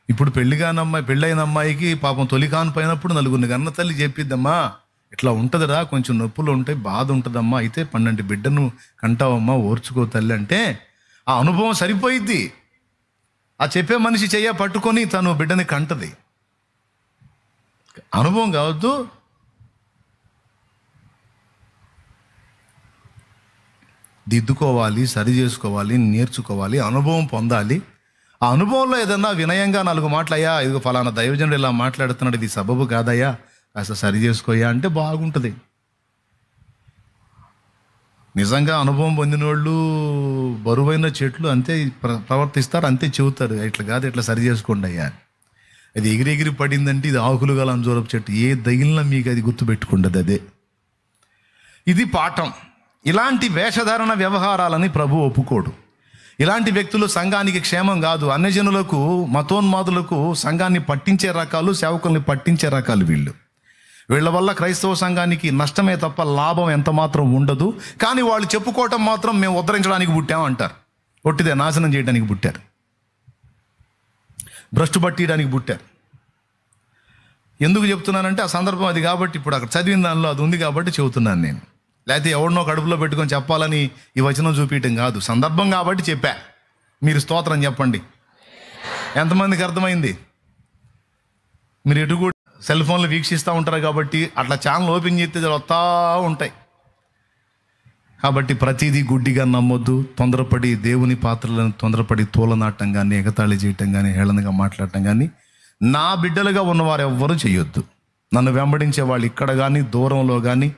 ఇప్పుడు పెళ్ళైన అమ్మాయికి పాపం తొలికాను పోయినప్పుడు నలుగురిని కన్న తల్లి చెప్పిద్దమ్మా, ఇట్లా ఉంటుందిరా, కొంచెం నొప్పులు ఉంటాయి, బాధ ఉంటుందమ్మా, అయితే 12 బిడ్డను కంటావమ్మా, ఓర్చుకో తల్లి అంటే ఆ అనుభవం సరిపోయిద్ది. ఆ చెప్పే మనిషి చెయ్య పట్టుకొని తను బిడ్డని కంటది. అనుభవం కావద్దు. దిద్దుకోవాలి, సరి చేసుకోవాలి, నేర్చుకోవాలి, అనుభవం పొందాలి. ఆ అనుభవంలో ఏదన్నా వినయంగా 4 మాటలు, అయ్యా ఇదిగో ఫలానా దైవజనుడు ఇలా మాట్లాడుతున్నాడు, ఇది సబబు కాదయ్యా, కాస్త సరి చేసుకోయా అంటే బాగుంటుంది. నిజంగా అనుభవం పొందిన వాళ్ళు బరువైన చెట్లు అంతే ప్రవర్తిస్తారు, అంతే చెబుతారు, ఇట్లా కాదు ఇట్లా సరి చేసుకోండి అయ్యా. అది ఎగిరెగిరి పడిందంటే ఇది ఆకులు గల అంజూరపు చెట్టు, ఏ దగిలినా మీకు అది గుర్తుపెట్టుకుంటుంది. అదే ఇది పాఠం. ఇలాంటి వేషధారణ వ్యవహారాలని ప్రభు ఒప్పుకోడు. ఇలాంటి వ్యక్తులు సంఘానికి క్షేమం కాదు. అన్యజనులకు, మతోన్మాదులకు సంఘాన్ని పట్టించే రకాలు, సేవకుల్ని పట్టించే రకాలు వీళ్ళు. వీళ్ళ వల్ల క్రైస్తవ సంఘానికి నష్టమే తప్ప లాభం ఎంత మాత్రం ఉండదు. కానీ వాళ్ళు చెప్పుకోవటం మాత్రం మేము ఉద్ధరించడానికి పుట్టామంటారు. ఒట్టిదే నాశనం చేయడానికి పుట్టారు. భ్రష్టు పట్టియడానికి పుట్టారు. ఎందుకు చెప్తున్నానంటే ఆ సందర్భం అది కాబట్టి, ఇప్పుడు అక్కడ చదివిన దానిలో అది ఉంది కాబట్టి చెబుతున్నాను నేను. లేకపోతే ఎవరినో కడుపులో పెట్టుకొని చెప్పాలని ఈ వచనం చూపించడం కాదు, సందర్భం కాబట్టి చెప్పా. మీరు స్తోత్రం చెప్పండి. ఎంతమందికి అర్థమైంది? మీరు ఎటు కూడా సెల్ ఫోన్లు వీక్షిస్తూ ఉంటారు కాబట్టి అట్లా ఛానల్ ఓపెన్ చేస్తే వస్తూ ఉంటాయి. కాబట్టి ప్రతిదీ గుడ్డిగా నమ్మొద్దు. తొందరపడి దేవుని పాత్రలను తొందరపడి తోలనాటం కానీ, ఎగతాళి చేయటం కానీ, హేళనగా మాట్లాడటం కానీ నా బిడ్డలుగా ఉన్నవారు ఎవ్వరూ చేయొద్దు. నన్ను వెంబడించే వాళ్ళు ఇక్కడ కానీ, దూరంలో కానీ,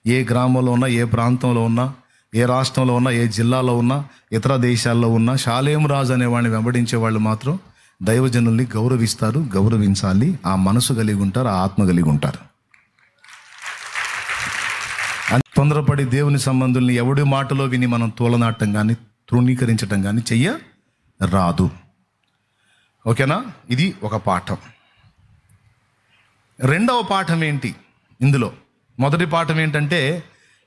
ఏ గ్రామంలో ఉన్నా, ఏ ప్రాంతంలో ఉన్నా, ఏ రాష్ట్రంలో ఉన్నా, ఏ జిల్లాలో ఉన్నా, ఇతర దేశాల్లో ఉన్నా, షాలేం రాజు అనేవాడిని వెంబడించే వాళ్ళు మాత్రం దైవజనుల్ని గౌరవిస్తారు, గౌరవించాలి. ఆ మనసు కలిగి ఉంటారు, ఆ ఆత్మ కలిగి ఉంటారు. తొందరపడి దేవుని సంబంధుల్ని ఎవడి మాటలో విని మనం తోలనాటం కానీ, తృణీకరించటం కానీ చెయ్య రాదు. ఓకేనా? ఇది ఒక పాఠం. రెండవ పాఠం ఏంటి ఇందులో? మొదటి పాఠం ఏంటంటే,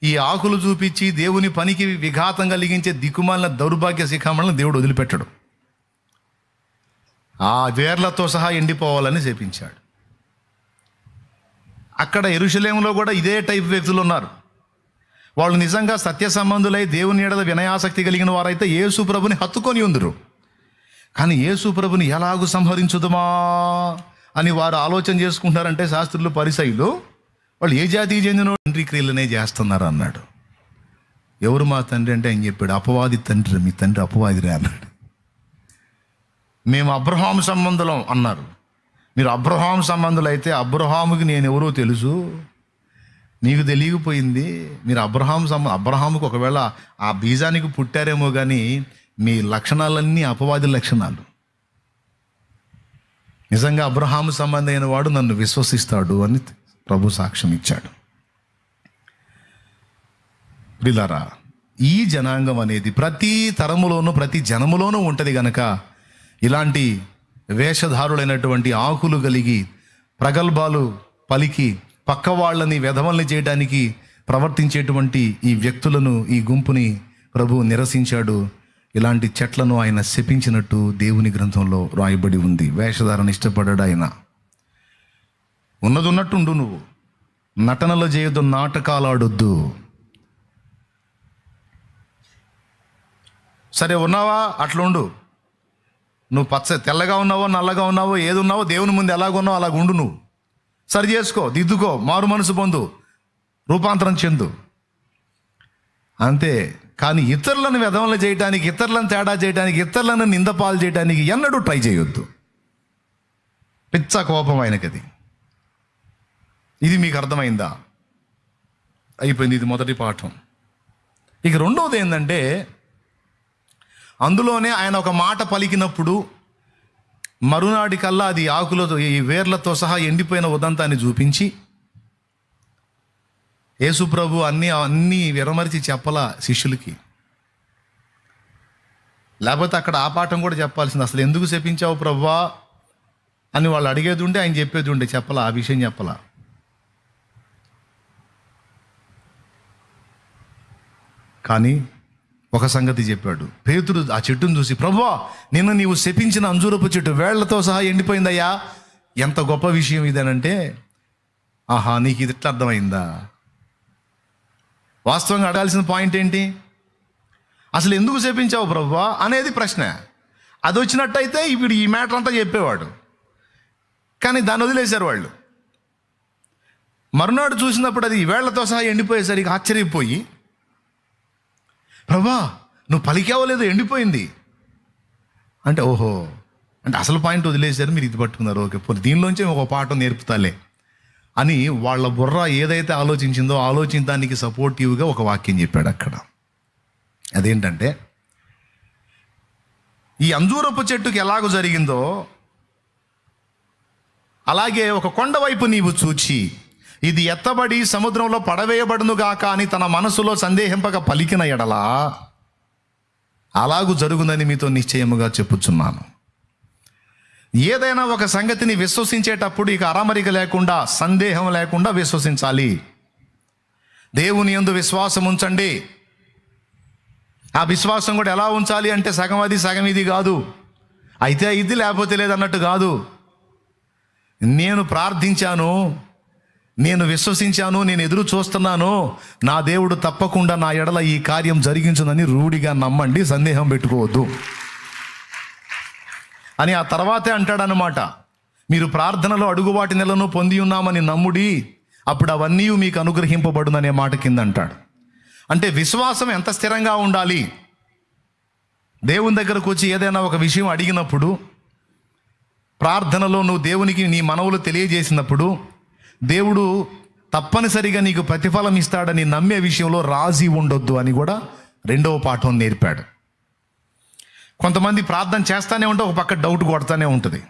ఈ ఆకులు చూపించి దేవుని పనికి విఘాతం కలిగించే దిక్కుమాలిన దౌర్భాగ్య శిఖామణులను దేవుడు వదిలిపెట్టడు. ఆ వేర్లతో సహా ఎండిపోవాలని శపించాడు. అక్కడ యెరూషలేములో కూడా ఇదే టైప్ వ్యక్తులు ఉన్నారు. వాళ్ళు నిజంగా సత్య సంబంధులై దేవుని ఎడల వినయాసక్తి కలిగిన వారైతే యేసు ప్రభుని హత్తుకొని ఉందరు. కానీ యేసు ప్రభుని ఎలాగూ సంహరించుదుమా అని వారు ఆలోచన చేసుకుంటారంటే శాస్త్రులు, పరిసయ్యులు, వాళ్ళు ఏ జాతికి చెందిన తండ్రి క్రియలనే చేస్తున్నారు అన్నాడు. ఎవరు మా తండ్రి అంటే ఆయన చెప్పాడు, అపవాది తండ్రి, మీ తండ్రి అపవాదిరే అన్నాడు. మేము అబ్రహాము సంబంధులం అన్నారు. మీరు అబ్రహాము సంబంధులు అయితే అబ్రహాముకి నేను ఎవరో తెలుసు, నీకు తెలియకపోయింది. మీరు అబ్రహాముకు ఒకవేళ ఆ బీజానికి పుట్టారేమో కానీ మీ లక్షణాలన్నీ అపవాది లక్షణాలు. నిజంగా అబ్రహాము సంబంధమైన వాడు నన్ను విశ్వసిస్తాడు అని ప్రభు సాక్ష్యం ఇచ్చాడు. ప్రియులారా, ఈ జనాంగం అనేది ప్రతి తరములోనూ ప్రతి జనములోనూ ఉంటుంది గనక ఇలాంటి వేషధారులైనటువంటి ఆకులు కలిగి ప్రగల్భాలు పలికి పక్క వాళ్ళని వెధవల్ని చేయడానికి ప్రవర్తించేటువంటి ఈ వ్యక్తులను, ఈ గుంపుని ప్రభు నిరసించాడు. ఇలాంటి చెట్లను ఆయన శపించినట్టు దేవుని గ్రంథంలో రాయబడి ఉంది. వేషధారణ ఇష్టపడ్డాడు ఆయన. ఉన్నది ఉన్నట్టుండు, నువ్వు నటనలు చేయొద్దు, నాటకాలు ఆడొద్దు. సరే ఉన్నావా అట్లుండు. నువ్వు తెల్లగా ఉన్నావో నల్లగా ఉన్నావో ఏది ఉన్నావో దేవుని ముందు ఎలాగున్నావో అలాగ ఉండు. నువ్వు సరి చేసుకో, దిద్దుకో, మారు మనసు పొందు, రూపాంతరం చెందు, అంతే. కానీ ఇతరులను వెధవలు చేయడానికి, ఇతరులను తేడా చేయడానికి, ఇతరులను నిందపాలు చేయడానికి ఎన్నడూ ట్రై చేయొద్దు. పిచ్చ కోపం ఆయనకది. ఇది మీకు అర్థమైందా? అయిపోయింది. ఇది మొదటి పాఠం. ఇక రెండవది ఏంటంటే, అందులోనే ఆయన ఒక మాట పలికినప్పుడు మరునాటి కల్లా అది ఆకులతో, ఈ వేర్లతో సహా ఎండిపోయిన ఉదంతాన్ని చూపించి యేసు ప్రభు అన్నీ విరమరిచి చెప్పలా శిష్యులకి. లేకపోతే అక్కడ ఆ పాఠం కూడా చెప్పాల్సింది. అసలు ఎందుకు శపించావు ప్రభువా అని వాళ్ళు అడిగేది ఉంటే ఆయన చెప్పేది ఉండే, చెప్పలా, ఆ విషయం చెప్పలా. కానీ ఒక సంగతి చెప్పాడు. పేతురు ఆ చెట్టును చూసి, ప్రభువా నిన్ను నీవు శపించిన అంజూరపు చెట్టు వేళ్లతో సహా ఎండిపోయిందయ్యా. ఎంత గొప్ప విషయం ఇదేనంటే, ఆహా నీకు ఇది ఎట్లా అర్థమైందా? వాస్తవంగా అడగాల్సిన పాయింట్ ఏంటి? అసలు ఎందుకు శపించావు ప్రభువా అనేది ప్రశ్న. అది వచ్చినట్టయితే ఇప్పుడు ఈ మ్యాటర్ అంతా చెప్పేవాడు. కానీ దాన్ని వదిలేశారు వాళ్ళు. మరునాడు చూసినప్పుడు అది వేళ్లతో సహా ఎండిపోయేసరికి ఆశ్చర్యపోయి, ప్రభువా నువ్వు పలికావో లేదో ఎండిపోయింది అంటే, ఓహో అంటే అసలు పాయింట్ వదిలేశారు, మీరు ఇది పట్టుకున్నారు. ఓకే, పోనీ దీనిలోంచి ఒక పాఠం నేర్పుతాలే అని వాళ్ళ బుర్ర ఏదైతే ఆలోచించిందో ఆలోచించడానికి సపోర్టివ్గా ఒక వాక్యం చెప్పాడు అక్కడ. అదేంటంటే, ఈ అంజూరపు చెట్టుకి ఎలాగో జరిగిందో అలాగే ఒక కొండ వైపు నీవు చూచి ఇది ఎత్తబడి సముద్రంలో పడవేయబడునుగాక అని తన మనసులో సందేహింపక పలికిన ఎడలా అలాగూ జరుగునని మీతో నిశ్చయముగా చెప్పుచున్నాను. ఏదైనా ఒక సంగతిని విశ్వసించేటప్పుడు ఇక అరమరిక లేకుండా, సందేహం లేకుండా విశ్వసించాలి. దేవుని యందు విశ్వాసం ఉంచండి. ఆ విశ్వాసం కూడా ఎలా ఉంచాలి అంటే సగం అది సగం ఇది కాదు. అయితే ఇది లేకపోతే లేదన్నట్టు కాదు. నేను ప్రార్థించాను, నేను విశ్వసించాను, నేను ఎదురు చూస్తున్నాను, నా దేవుడు తప్పకుండా నా ఎడల ఈ కార్యం జరిగించునని రూఢిగా నమ్మండి, సందేహం పెట్టుకోవద్దు అని ఆ తర్వాతే అంటాడనమాట. మీరు ప్రార్థనలో అడుగువాటి నెలను పొంది ఉన్నామని నమ్ముడి, అప్పుడు అవన్నీ మీకు అనుగ్రహింపబడుననే మాట కింద అంటాడు. అంటే విశ్వాసం ఎంత స్థిరంగా ఉండాలి? దేవుని దగ్గరకు వచ్చి ఏదైనా ఒక విషయం అడిగినప్పుడు, ప్రార్థనలో నువ్వు దేవునికి నీ మనవులు తెలియజేసినప్పుడు, దేవుడు తప్పనిసరిగా నీకు ప్రతిఫలం ఇస్తాడని నమ్మే విషయంలో రాజీ ఉండొద్దు అని కూడా రెండవ పాఠం నేర్పాడు. కొంతమంది ప్రార్థన చేస్తానే ఉంటే ఒక పక్క డౌట్ కొడతానే ఉంటుంది.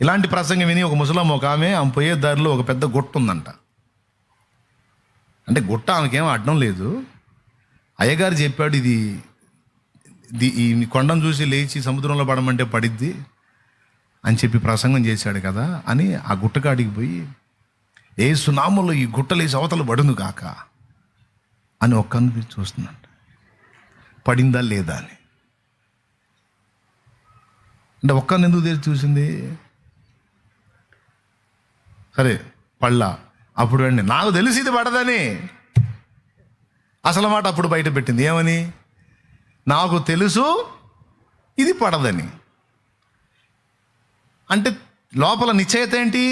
ఇలాంటి ప్రసంగం విని ఒక ముసలమ్మ ఒక ఆమె పోయే దారిలో ఒక పెద్ద గుట్ట ఉందంట. అంటే గుట్ట ఆమెకేం అడ్డం లేదు, అయ్యగారు చెప్పాడు ఇది ఈ కొండను చూసి లేచి సముద్రంలో పడమంటే పడిద్ది అని చెప్పి ప్రసంగం చేశాడు కదా అని ఆ గుట్టకాడికి పోయి, ఏ సునాములో ఈ గుట్టలేసి అవతల పడును కాక అని ఒక్కని చూస్తుందంట, పడిందా లేదా అని. అంటే ఒక్కరిని ఎందుకు తెరిచి చూసింది? సరే పళ్ళ, అప్పుడు అండి నాకు తెలిసి ఇది పడదని అసలు మాట అప్పుడు బయట పెట్టింది. ఏమని? నాకు తెలుసు ఇది పడదని. అంటే లోపల నిశ్చయిత ఏంటి?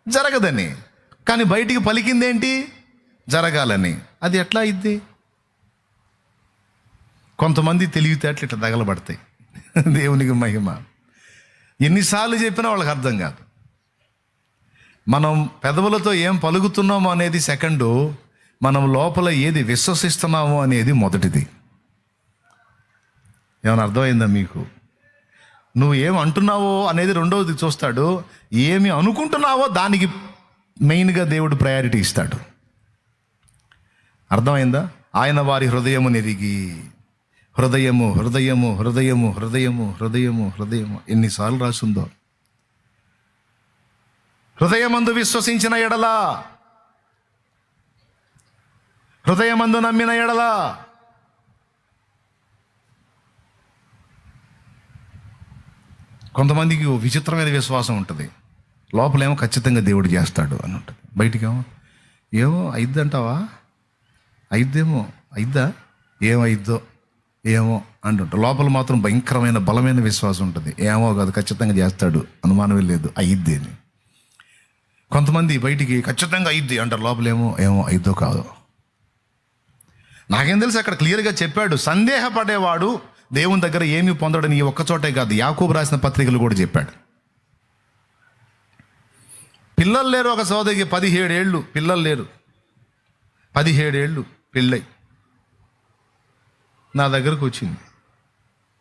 జరగదని. కానీ బయటికి పలికిందేంటి? జరగాలని. అది ఎట్లా అయింది? కొంతమంది తెలివితేటలు ఇట్లా తగలబడతాయి. దేవునికి మహిమ. ఎన్నిసార్లు చెప్పినా వాళ్ళకి అర్థం కాదు. మనం పెదవులతో ఏం పలుకుతున్నామో అనేది సెకండు, మనం లోపల ఏది విశ్వసిస్తున్నామో అనేది మొదటిది. ఏమైనా అర్థమైందా మీకు? నువ్వు ఏం అంటున్నావో అనేది రెండవది చూస్తాడు, ఏమి అనుకుంటున్నావో దానికి మెయిన్గా దేవుడు ప్రయారిటీ ఇస్తాడు. అర్థమైందా? ఆయన వారి హృదయము నెరిగి, హృదయము హృదయము హృదయము హృదయము హృదయము హృదయము ఎన్నిసార్లు రాసిందో. హృదయమందు విశ్వసించిన ఎడల, హృదయమందు నమ్మిన ఎడల. కొంతమందికి విచిత్రమైన విశ్వాసం ఉంటుంది. లోపలేమో ఖచ్చితంగా దేవుడు చేస్తాడు అని ఉంటుంది, బయటికేమో ఏమో అయిద్దంటావా, అయిద్దేమో, అయిద్దా, ఏమైద్దో ఏమో అంటుంటారు. లోపల మాత్రం భయంకరమైన బలమైన విశ్వాసం ఉంటుంది. ఏమో కాదు, ఖచ్చితంగా చేస్తాడు, అనుమానమే లేదు, అయిద్ది అని. కొంతమంది బయటికి ఖచ్చితంగా అయిద్ది అంటారు, లోపలేమో ఏమో అయిద్దో కాదు. నాకేం తెలుసు, అక్కడ క్లియర్గా చెప్పాడు, సందేహపడేవాడు దేవుని దగ్గర ఏమీ పొందడని. ఈ ఒక్కచోటే కాదు, యాకోబు రాసిన పత్రికలు కూడా చెప్పాడు. పిల్లలు లేరు ఒక సోదరికి, 17 ఏళ్ళు పిల్లలు లేరు, 17 ఏళ్ళు పెళ్ళై నా దగ్గరకు వచ్చింది.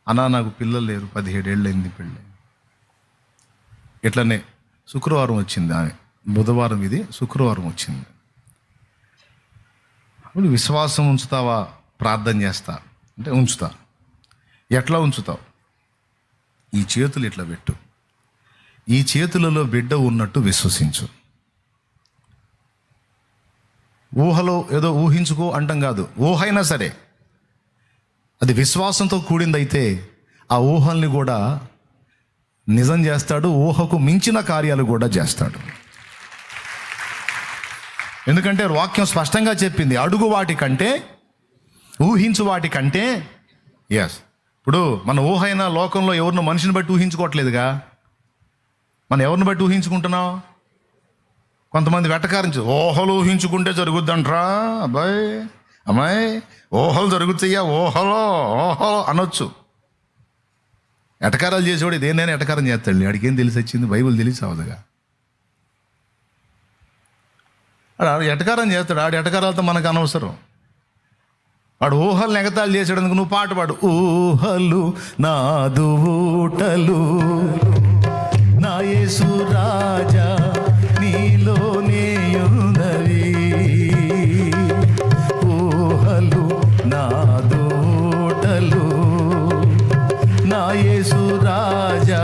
అన్నా నాకు పిల్లలు లేరు, 17 ఏళ్ళు అయింది పెళ్ళై. ఇట్లనే శుక్రవారం వచ్చింది ఆమె, బుధవారం ఇది, శుక్రవారం వచ్చింది. అప్పుడు విశ్వాసం ఉంచుతావా? ప్రార్థన చేస్తా అంటే ఉంచుతా. ఎట్లా ఉంచుతావు? ఈ చేతులు ఇట్లా పెట్టు, ఈ చేతులలో బిడ్డ ఉన్నట్టు విశ్వసించు. ఊహలో ఏదో ఊహించుకో అంటాం కాదు, ఊహైనా సరే అది విశ్వాసంతో కూడిందైతే ఆ ఊహల్ని కూడా నిజం చేస్తాడు, ఊహకు మించిన కార్యాలు కూడా చేస్తాడు. ఎందుకంటే వాక్యం స్పష్టంగా చెప్పింది, అడుగు వాటి కంటే, ఊహించు వాటి కంటే. ఎస్, ఇప్పుడు మన ఊహ అయినా లోకంలో ఎవరినో మనిషిని బట్టి ఊహించుకోవట్లేదుగా. మనం ఎవరిని బట్టి ఊహించుకుంటున్నాం? కొంతమంది వెటకారించి ఊహలు ఊహించుకుంటే జరుగుద్దంట్రా, అబ్బాయి అమ్మాయి ఊహలు జరుగుతాయా, ఊహలో ఊహలో అనొచ్చు. ఎటకారాలు చేసేవాడు దేన్నైనా ఎటకారం చేస్తాడు, ఆడికి ఏం తెలిసి వచ్చింది? బైబిల్ తెలిసి అవదుగా. ఆడు ఎటకారం చేస్తాడు, ఆడు ఎటకారాలతో మనకు అనవసరం. వాడు ఊహలు ఎగతాలు చేసేటందుకు నువ్వు పాట పాడు. ఊహలు నాదు ఊటలు నా యేసు రాజా నీలోనే ఉన్నవి, ఊహలు నాదు ఊటలు నా యేసు రాజా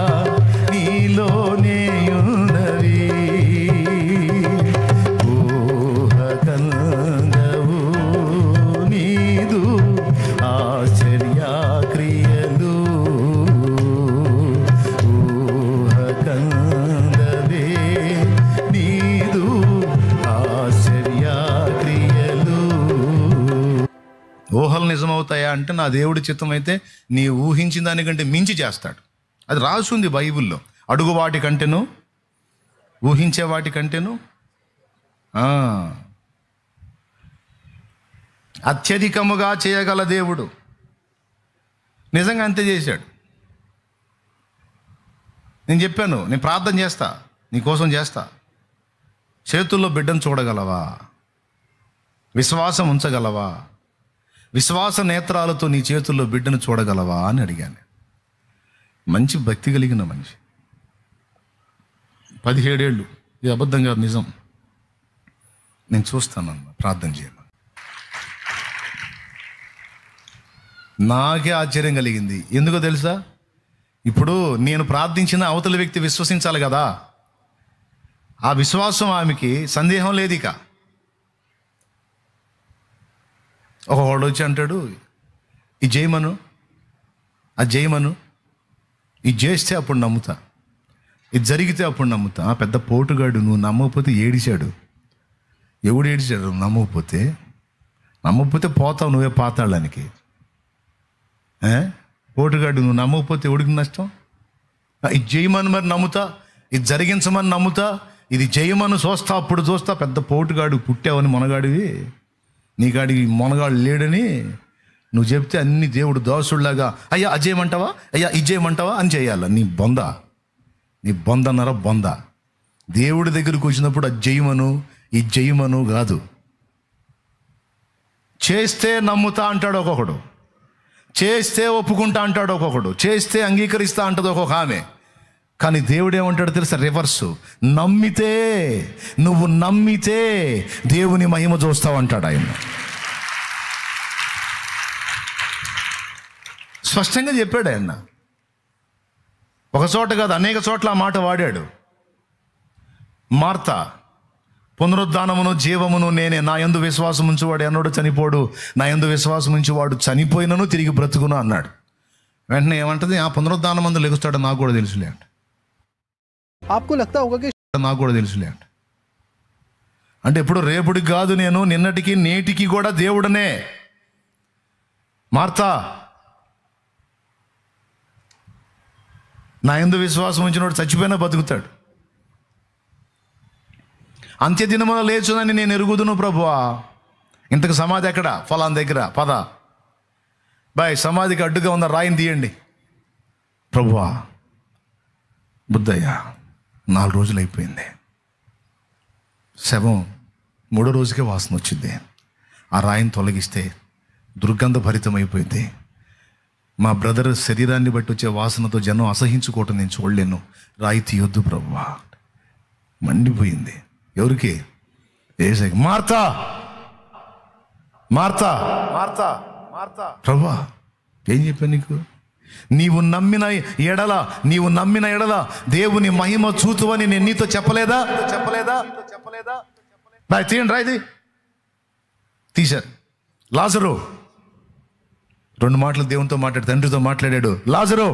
నీలోనే ఉన్నవి, ఊహ కందవు నీదు ఆశ్చర్య క్రియలు ఊహలు నిజమవుతాయా అంటే, నా దేవుడి చిత్తం అయితే నీ ఊహించిన దానికంటే మించి చేస్తాడు. అది రాసుంది బైబిల్లో. అడుగు వాటి కంటేను, ఊహించే వాటి కంటేను అత్యధికముగా చేయగల దేవుడు. నిజంగా అంతే చేశాడు. నేను చెప్పాను, నేను ప్రార్థన చేస్తా, నీకోసం చేస్తా. చేతుల్లో బిడ్డను చూడగలవా? విశ్వాసం ఉంచగలవా? విశ్వాస నేత్రాలతో నీ చేతుల్లో బిడ్డను చూడగలవా అని అడిగాను. మంచి భక్తి కలిగిన మనిషి, 17 ఏళ్ళు. ఇది అబద్ధం కాదు, నిజం. నేను చూస్తానన్న, ప్రార్థన చేయమని. నాకే ఆశ్చర్యం కలిగింది. ఎందుకో తెలుసా? ఇప్పుడు నేను ప్రార్థించిన అవతల వ్యక్తి విశ్వసించాలి కదా. ఆ విశ్వాసం ఆమెకి సందేహం లేదు. ఇక ఒకవాడు వచ్చి అంటాడు, ఇది చేయమను, అది చేయమను, ఇది చేస్తే అప్పుడు నమ్ముతా, ఇది జరిగితే అప్పుడు నమ్ముతా. పెద్ద పోటుగాడు, నువ్వు నమ్మకపోతే ఏడిచాడు. ఎవడు ఏడిచాడు? నమ్మకపోతే పోతావు నువ్వే పాతాళానికి. పోటుగాడు, నువ్వు నమ్మకపోతే ఎవడికి నష్టం? ఇది చేయమని మరి నమ్ముతా, ఇది జరిగించమని నమ్ముతా, ఇది చేయమని చూస్తా, అప్పుడు చూస్తా. పెద్ద పోటుగాడు పుట్టావని మొనగాడివి, నీకాడికి మొనగాడు లేడని నువ్వు చెప్తే అన్ని దేవుడు దోసుళ్లాగా, అయ్యా అది చేయమంటావా, అయ్యా ఇది చేయమంటావా అని చేయాల. నీ బొందన్నర బొంద. దేవుడి దగ్గరికి వచ్చినప్పుడు అది చేయమను, ఇది చేయమను కాదు. చేస్తే నమ్ముతా అంటాడు ఒక్కొక్కడు, చేస్తే ఒప్పుకుంటా అంటాడు ఒక్కొక్కడు, చేస్తే అంగీకరిస్తా అంటది ఒక్కొక్క ఆమె. కానీ దేవుడు ఏమంటాడు తెలుసా? రివర్సు. నువ్వు నమ్మితే దేవుని మహిమ చూస్తావు అంటాడు ఆయన. స్పష్టంగా చెప్పాడు ఆయన. ఒక చోట కాదు, అనేక చోట్ల ఆ మాట వాడాడు. మార్తా, పునరుద్ధానమును జీవమును నేనే, నా యందు విశ్వాసం ఉంచువాడు అన్నాడు చనిపోడు, నా యందు విశ్వాసం ఉంచువాడు చనిపోయినను తిరిగి బ్రతుకును అన్నాడు. వెంటనే ఏమంటది? ఆ పునరుద్ధానం మందు లెగుస్తాడు, నాకు కూడా తెలుసులే అంట. నాకు కూడా తెలుసులే అంట. అంటే ఇప్పుడు రేపుడికి కాదు, నేను నిన్నటికి నేటికి కూడా దేవుడనే. మార్తా, నా యందు విశ్వాసం ఉంచినోడు చచ్చిపోయినా బతుకుతాడు. అంత్యదినమున లేచునని నేను ఎరుగుదును ప్రభువా. ఇంతకు సమాధి ఎక్కడ? ఫలాన్ దగ్గర. పద బాయ్, సమాధికి అడ్డుగా ఉన్న రాయిని తీయండి. ప్రభువా, బుద్ధయ్య 4 రోజులు అయిపోయింది, శవం 3వ రోజుకే వాసన వచ్చింది. ఆ రాయిని తొలగిస్తే దుర్గంధ భరితం అయిపోయింది. మా బ్రదర్ శరీరాన్ని బట్టి వచ్చే వాసనతో జనం అసహించుకోవటం నేను చూడలేను. రాయి తీయొద్దు ప్రభువా. మండిపోయింది. ఎవరికి? యేసయ్యకి. మార్తా, ప్రభువా ఏం చెప్పాను నీకు? నీవు నమ్మిన ఎడల దేవుని మహిమ చూతువని నేను నీతో చెప్పలేదా? తీయండి రాయిది. తీశారు. లాజరు 2 మాటలు దేవునితో మాట్లాడు, తండ్రితో మాట్లాడాడు. లాజరు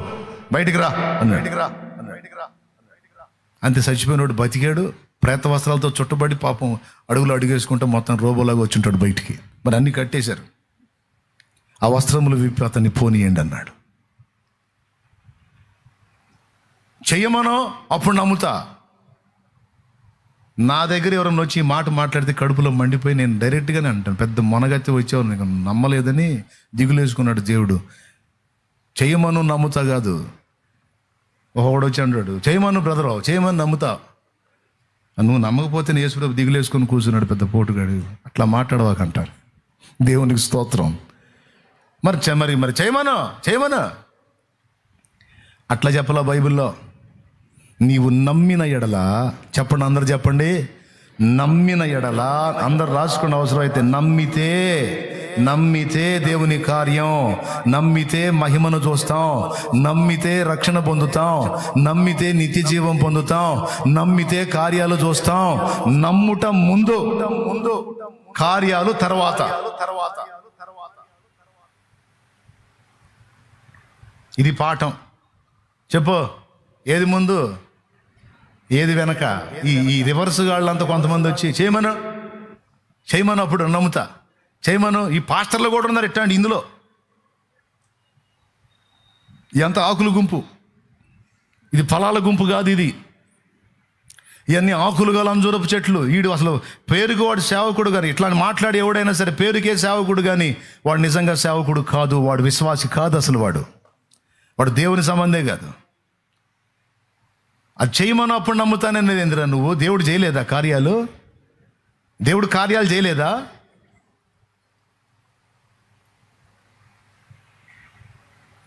బయటికి రా అన్నాడు. అంతే. చచ్చిపోయినోడు బతికాడు. ప్రేత వస్త్రాలతో చుట్టబడి పాపం అడుగులు అడుగేసుకుంటూ మొత్తం రోబోలాగా వచ్చింటాడు బయటికి. మరి అన్నీ కట్టేశారు. ఆ వస్త్రములు విప్పి అతన్ని పోనీయండి అన్నాడు. చెయ్యమనో అప్పుడు నమ్ముతా. నా దగ్గర ఎవరన్నా వచ్చి ఈ మాట మాట్లాడితే కడుపులో మండిపోయి నేను డైరెక్ట్గానే అంటాను, పెద్ద మొనగత్తి వచ్చావు, నీకు నమ్మలేదని దిగులేసుకున్నాడు దేవుడు. చెయ్యమను నమ్ముతా కాదు. ఒకడు వచ్చి అంటాడు, చేయమను బ్రదరు, చేయమని నమ్ముతా. నువ్వు నమ్మకపోతే నేను యేసుప్రభు దిగులేసుకొని కూర్చున్నాడు పెద్ద పోటుగాడు. అట్లా మాట్లాడవాకంటారు. దేవునికి స్తోత్రం. మరి చేయమను అట్లా చెప్పలా బైబిల్లో. నీవు నమ్మిన ఎడల, చెప్పండి అందరు చెప్పండి, నమ్మిన ఎడల. అందరు రాసుకున్న అవసరం అయితే, నమ్మితే దేవుని కార్యం, నమ్మితే మహిమను చూస్తాం, నమ్మితే రక్షణ పొందుతాం, నమ్మితే నిత్య జీవం పొందుతాం, నమ్మితే కార్యాలు చూస్తాం. నమ్ముట ముందు, కార్యాలు తర్వాత. ఇది పాఠం. చెప్పు, ఏది ముందు ఏది వెనక? ఈ రివర్స్ గాళ్ళంతా కొంతమంది వచ్చి చేయమను అప్పుడు నమ్ముతా, చేయమను. ఈ పాస్టర్లు కూడా ఉన్నారు ఎట్టండి ఇందులో. ఎంత ఆకుల గుంపు, ఇది ఫలాల గుంపు కాదు, ఇది ఇవన్నీ ఆకులు గల అంజూరపు చెట్లు. వీడు అసలు పేరుకి వాడు సేవకుడు కానీ, ఇట్లా మాట్లాడి ఎవడైనా సరే పేరుకే సేవకుడు కానీ వాడు నిజంగా సేవకుడు కాదు, వాడు విశ్వాసి కాదు, అసలు వాడు దేవుని సంబంధే కాదు. అది చేయమని అప్పుడు నమ్ముతాననేది ఏందిరా నువ్వు? దేవుడు చేయలేదా కార్యాలు? దేవుడు కార్యాలు చేయలేదా?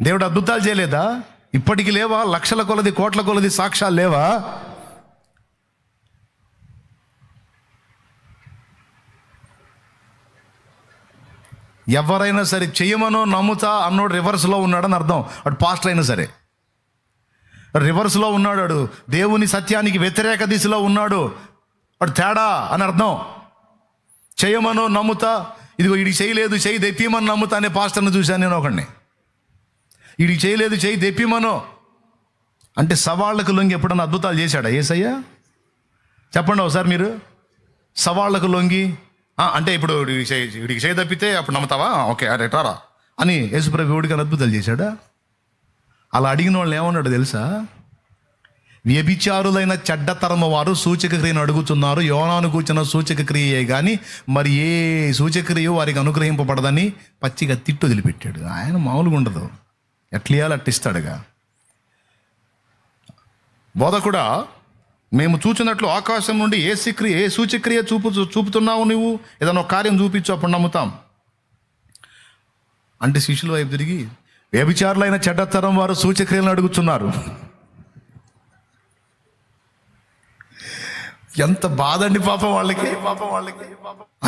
దేవుడు అద్భుతాలు చేయలేదా? ఇప్పటికి లేవా? లక్షల కొలది కోట్ల కొలది సాక్ష్యాలు లేవా? ఎవరైనా సరే చెయ్యమనో నమ్ముతా అన్నోడు రివర్స్లో ఉన్నాడని అర్థం. అటు పాస్టర్ అయినా సరే రివర్స్లో ఉన్నాడు, వాడు దేవుని సత్యానికి వ్యతిరేక దిశలో ఉన్నాడు, వాడు తేడా అని అర్థం. చెయ్యమనో నమ్ముతా, ఇదిగో వీడికి చేయలేదు చెయ్యి దెప్పిమని నమ్ముతా అనే పాస్టర్ని చూశాను నేను ఒకడిని. వీడికి చేయలేదు చెయ్యి దెప్పిమనో అంటే సవాళ్లకు లొంగి ఎప్పుడన్నా అద్భుతాలు చేశాడా యేసయ్య? చెప్పండి ఒకసారి మీరు. సవాళ్లకు లొంగి అంటే ఇప్పుడు వీడికి చేయి తప్పితే అప్పుడు నమ్ముతావా? ఓకే అరే రారా అని యేసుప్రభు వీడికి అద్భుతాలు చేశాడా? అలా అడిగిన వాళ్ళు ఏమన్నాడు తెలుసా? వ్యభిచారులైన చెడ్డతరమ వారు సూచక క్రియను అడుగుతున్నారు, యోనాను కూర్చున్న సూచక క్రియే కానీ మరి ఏ సూచక్రియ వారికి అనుగ్రహింపబడదని పచ్చిగా తిట్టు వదిలిపెట్టాడు. ఆయన మామూలుగా ఉండదు, ఎట్లియాలి అట్టిస్తాడుగా. బోధకుడా, మేము చూచినట్లు ఆకాశం నుండి ఏ సూచక్రియ చూపుతున్నావు నువ్వు? ఏదైనా ఒక కార్యం చూపించు, అప్పుడు నమ్ముతాం అంటే శిష్యుల వైపు తిరిగి వ్యభిచారులైన చెడ్డతరం వారు సూచక్రియలను అడుగుతున్నారు. ఎంత బాధ అండి పాపం వాళ్ళకి.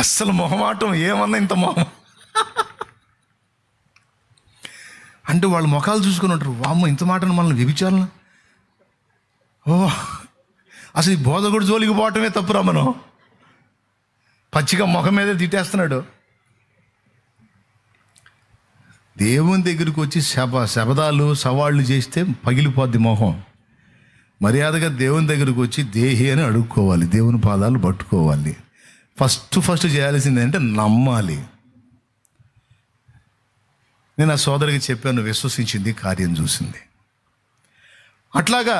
అస్సలు మొహమాటం ఏమన్నా ఇంత మొహం అంటే వాళ్ళు ముఖాలు చూసుకుని ఉంటారు. వామ్మో ఇంత మాటను మనల్ని వ్యభిచారులు. ఓ అసలు ఈ బోధకుడు జోలికి పోవటమే తప్పురా. మనం పచ్చిగా ముఖం మీదే తిట్టేస్తున్నాడు. దేవుని దగ్గరికి వచ్చి శబదాలు సవాళ్ళు చేస్తే పగిలిపోద్ది మొహం. మర్యాదగా దేవుని దగ్గరికి వచ్చి దేహి అని అడుక్కోవాలి, దేవుని పాదాలు పట్టుకోవాలి. ఫస్ట్ చేయాల్సింది అంటే నమ్మాలి. నేను ఆ సోదరికి చెప్పాను, విశ్వసించింది, కార్యం చూసింది. అట్లాగా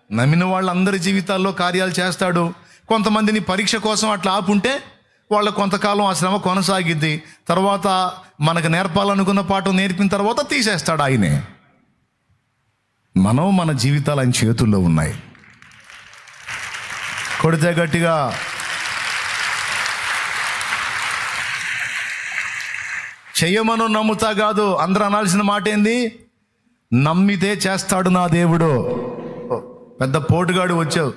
నమ్మిన వాళ్ళందరి జీవితాల్లో కార్యాలు చేస్తాడు. కొంతమందిని పరీక్ష కోసం అట్లా ఆపుంటే వాళ్ళ కొంతకాలం ఆ శ్రమ కొనసాగిద్ది. తర్వాత మనకు నేర్పాలనుకున్న పాఠం నేర్పిన తర్వాత తీసేస్తాడు ఆయనే. మన జీవితాలు ఆయన చేతుల్లో ఉన్నాయి. కొడితే గట్టిగా చెయ్యమను నమ్ముతా కాదు. అందరూ అనాల్సిన మాట ఏంది? నమ్మితే చేస్తాడు నా దేవుడు. పెద్ద పోటుగాడు వచ్చావు,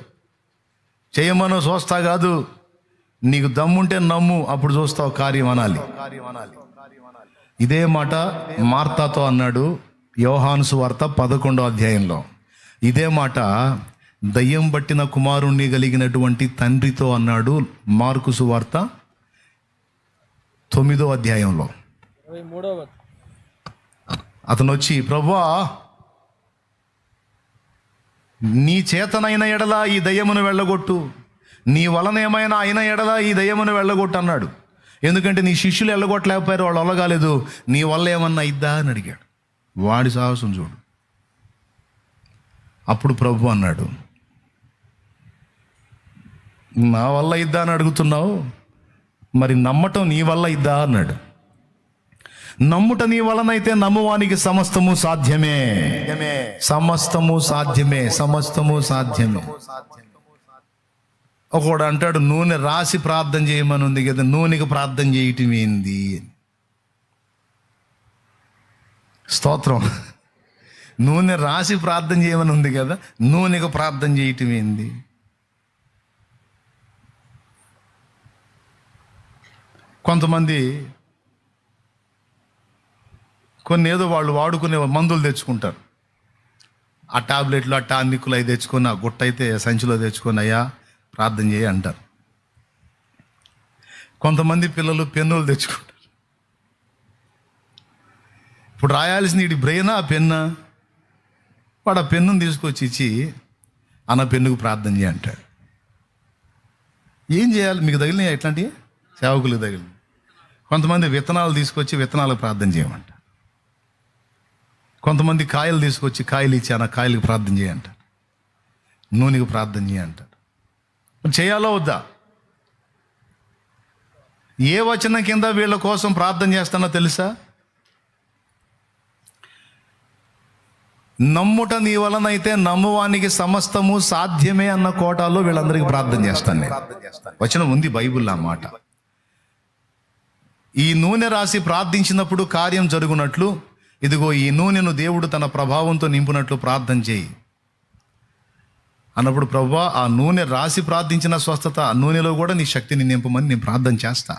చెయ్యమను చూస్తా కాదు, నీకు దమ్ముంటే నమ్ము, అప్పుడు చూస్తావు కార్యం అనాలి. ఇదే మాట మార్తాతో అన్నాడు యోహాను సువార్త 11వ అధ్యాయంలో. ఇదే మాట దయ్యం పట్టిన కుమారుణ్ణి కలిగినటువంటి తండ్రితో అన్నాడు మార్కు సువార్త 9వ అధ్యాయంలో. అతను వచ్చి, ప్రభువా నీ చేతనైన ఎడల ఈ దయ్యమును వెళ్ళగొట్టు, నీ వలన ఏమైనా అయిన ఎడల ఈ దయ్యమును వెళ్ళగొట్టు అన్నాడు. ఎందుకంటే నీ శిష్యులు వెళ్ళగొట్టలేకపోయారు, వాళ్ళు వెళ్ళగాలేదు, నీ వల్ల ఏమన్నా ఇద్దా అని అడిగాడు. వాడి సాహసం చూడు. అప్పుడు ప్రభు అన్నాడు, నా వల్ల ఇద్దా అని అడుగుతున్నావు, మరి నమ్మటం నీ వల్ల ఇద్దా అన్నాడు. నమ్ముట నీ వలనైతే నమ్మువానికి సమస్తము సాధ్యమే, సమస్తము సాధ్యమే, సమస్తము సాధ్యమే. ఒకడు అంటాడు, నూనె రాసి ప్రార్థన చేయమని ఉంది కదా, నూనెకి ప్రార్థన చేయటం ఏంది? స్తోత్రం. నూనె రాసి ప్రార్థన చేయమని ఉంది కదా, నూనెకు ప్రార్థన చేయటం ఏంది? కొంతమంది కొన్ని ఏదో వాళ్ళు వాడుకునే మందులు తెచ్చుకుంటారు. ఆ టాబ్లెట్లు, ఆ టానిక్లు అవి తెచ్చుకొని, ఆ గుట్ట అయితే సంచిలో తెచ్చుకొని అయ్యా ప్రార్థన చేయి అంటారు. కొంతమంది పిల్లలు పెన్నులు తెచ్చుకుంటారు. ఇప్పుడు రాయాల్సింది ఇటు బ్రెయినా ఆ పెన్నా? వాడు ఆ పెన్నును తీసుకొచ్చి ఇచ్చి అన్న పెన్నుకు ప్రార్థన చేయి అంటాడు. ఏం చేయాలి? మీకు తగిలినాయి ఎట్లాంటివి? సేవకులకు తగిలి కొంతమంది విత్తనాలు తీసుకొచ్చి విత్తనాలకు ప్రార్థన చేయమంట. కొంతమంది కాయలు తీసుకొచ్చి కాయలు ఇచ్చి ఆ కాయలకు ప్రార్థన చేయంటారు. నూనెకి ప్రార్థన చేయంటారు. చేయాలో వద్దా? ఏ వచనం కింద వీళ్ళ కోసం ప్రార్థన చేస్తానో తెలుసా? నమ్ముట నీ వలనైతే నమ్మువానికి సమస్తము సాధ్యమే అన్న కోటాలో వీళ్ళందరికీ ప్రార్థన చేస్తాను నేను. వచనం ఉంది బైబిల్లో ఆ మాట. ఈ నూనె రాసి ప్రార్థించినప్పుడు కార్యం జరుగునట్లు, ఇదిగో ఈ నూనెను దేవుడు తన ప్రభావంతో నింపునట్లు ప్రార్థన చేయి అన్నప్పుడు, ప్రభువా ఆ నూనె రాసి ప్రార్థించిన స్వస్థత, ఆ నూనెలో కూడా నీ శక్తిని నింపమని నేను ప్రార్థన చేస్తా.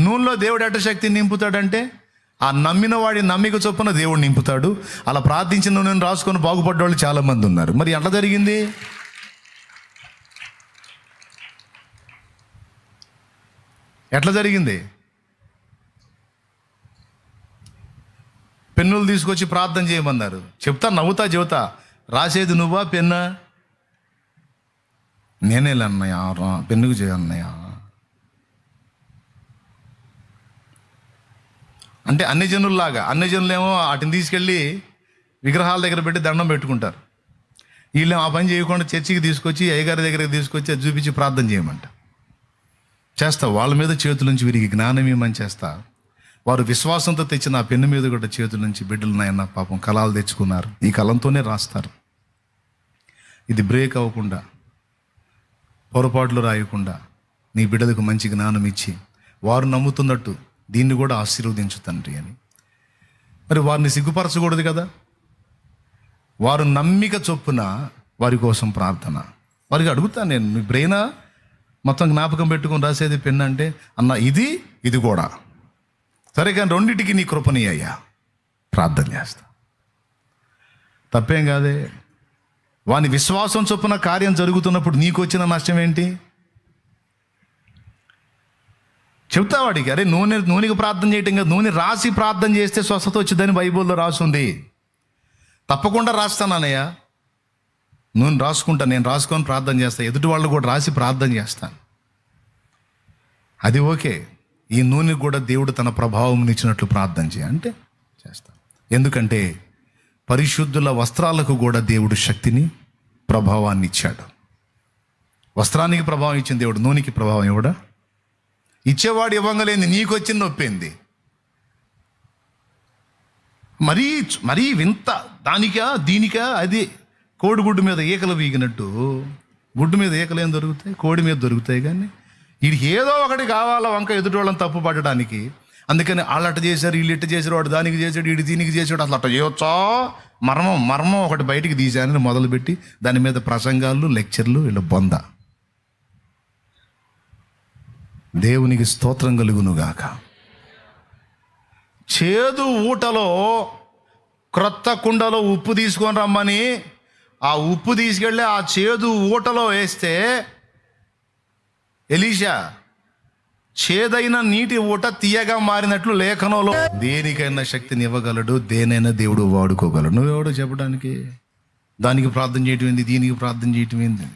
నూనెలో దేవుడు ఎట్ట శక్తిని నింపుతాడంటే, ఆ నమ్మిన వాడి నమ్మిక చొప్పున దేవుడు నింపుతాడు. అలా ప్రార్థించిన నూనెను రాసుకొని బాగుపడ్డ వాళ్ళు చాలామంది ఉన్నారు. మరి ఎట్లా జరిగింది? ఎట్లా జరిగింది? పెన్నులు తీసుకొచ్చి ప్రార్థన చేయమన్నారు. చెప్తా, నవ్వుతా, చెబుతా. రాసేది నువ్వా పెన్నా? నేనేలే అన్నయ్య, పెన్నుకు చేయన్నయ్య అంటే అన్ని జనుల్లాగా. అన్ని జనులేమో వాటిని తీసుకెళ్ళి విగ్రహాల దగ్గర పెట్టి దండం పెట్టుకుంటారు. వీళ్ళు ఆ పని చేయకుండా చర్చికి తీసుకొచ్చి అయ్యగారి దగ్గరికి తీసుకొచ్చి అది చూపించి ప్రార్థన చేయమంట. చేస్తా. వాళ్ళ మీద చేతుల నుంచి వీరికి జ్ఞానం ఏమని చేస్తా. వారు విశ్వాసంతో తెచ్చిన ఆ పెన్ను మీద కూడా చేతుల నుంచి బిడ్డలు నాయన పాపం కళాలు తెచ్చుకున్నారు. ఈ కలంతోనే రాస్తారు. ఇది బ్రేక్ అవ్వకుండా, పొరపాట్లు రాయకుండా నీ బిడ్డలకు మంచి జ్ఞానం ఇచ్చి వారు నమ్ముతున్నట్టు దీన్ని కూడా ఆశీర్వదించు తండ్రి అని. మరి వారిని సిగ్గుపరచకూడదు కదా. వారు నమ్మిక చొప్పున వారి కోసం ప్రార్థన. వారికి అడుగుతాను నేను, మీ బ్రెయినా మొత్తం జ్ఞాపకం పెట్టుకొని రాసేది పెన్ అంటే, అన్న ఇది కూడా సరే, కానీ రెండింటికి నీ కృపని అయ్యా ప్రార్థన చేస్తా. తప్పేం కాదే. వాని విశ్వాసం చొప్పున కార్యం జరుగుతున్నప్పుడు నీకు వచ్చిన నష్టం ఏంటి? చెప్తా వాడికి, అరే నూనెకి ప్రార్థన చేయటం కదా, నూనె రాసి ప్రార్థన చేస్తే స్వస్థత వచ్చిందని బైబిల్లో రాసుంది. తప్పకుండా రాస్తాను అన్నయ్య, నూనె రాసుకుంటా, నేను రాసుకొని ప్రార్థన చేస్తాను. ఎదుటి వాళ్ళు కూడా రాసి ప్రార్థన చేస్తాను. అది ఓకే. ఈ నూనెకి కూడా దేవుడు తన ప్రభావం ఇచ్చినట్లు ప్రార్థన చేయంటే చేస్తాను. ఎందుకంటే పరిశుద్ధుల వస్త్రాలకు కూడా దేవుడు శక్తిని, ప్రభావాన్ని ఇచ్చాడు. వస్త్రానికి ప్రభావం ఇచ్చిన దేవుడు నూనెకి ప్రభావం ఇవ్వడా? ఇచ్చేవాడు ఇవ్వగలేంది, నీకు వచ్చిన నొప్పింది. మరీ వింత. దీనికా అది కోడిగుడ్డు మీద ఈకలు వీగినట్టు. గుడ్డు మీద ఈకలు ఏం దొరుకుతాయి? కోడి మీద దొరుకుతాయి. కానీ వీడికి ఏదో ఒకటి కావాలా వంక ఎదుటి వాళ్ళని తప్పు పట్టడానికి. అందుకని వాళ్ళు అట్ట చేశారు, వీళ్ళు ఇట్ట చేశారు, వాడు దానికి చేశాడు, వీడు దీనికి చేశాడు. అసలు అట్ట చేయవచ్చా? మర్మం ఒకటి బయటికి తీశానని మొదలుపెట్టి దాని మీద ప్రసంగాలు, లెక్చర్లు, వీళ్ళు బొంద. దేవునికి స్తోత్రం కలుగునుగాక. చేదు ఊటలో క్రొత్త కుండలో ఉప్పు తీసుకొని రమ్మని ఆ ఉప్పు తీసుకెళ్ళి ఆ చేదు ఊటలో వేస్తే ఎలీషా చేదైన నీటి ఊట తీయగా మారినట్లు లేఖనంలో దేనికైనా శక్తిని ఇవ్వగలడు, దేనైనా దేవుడు వాడుకోగలడు. నువ్వెవడో చెప్పడానికి? దానికి ప్రార్థన చేయటం ఏంది, దీనికి ప్రార్థన చేయటం ఏంది?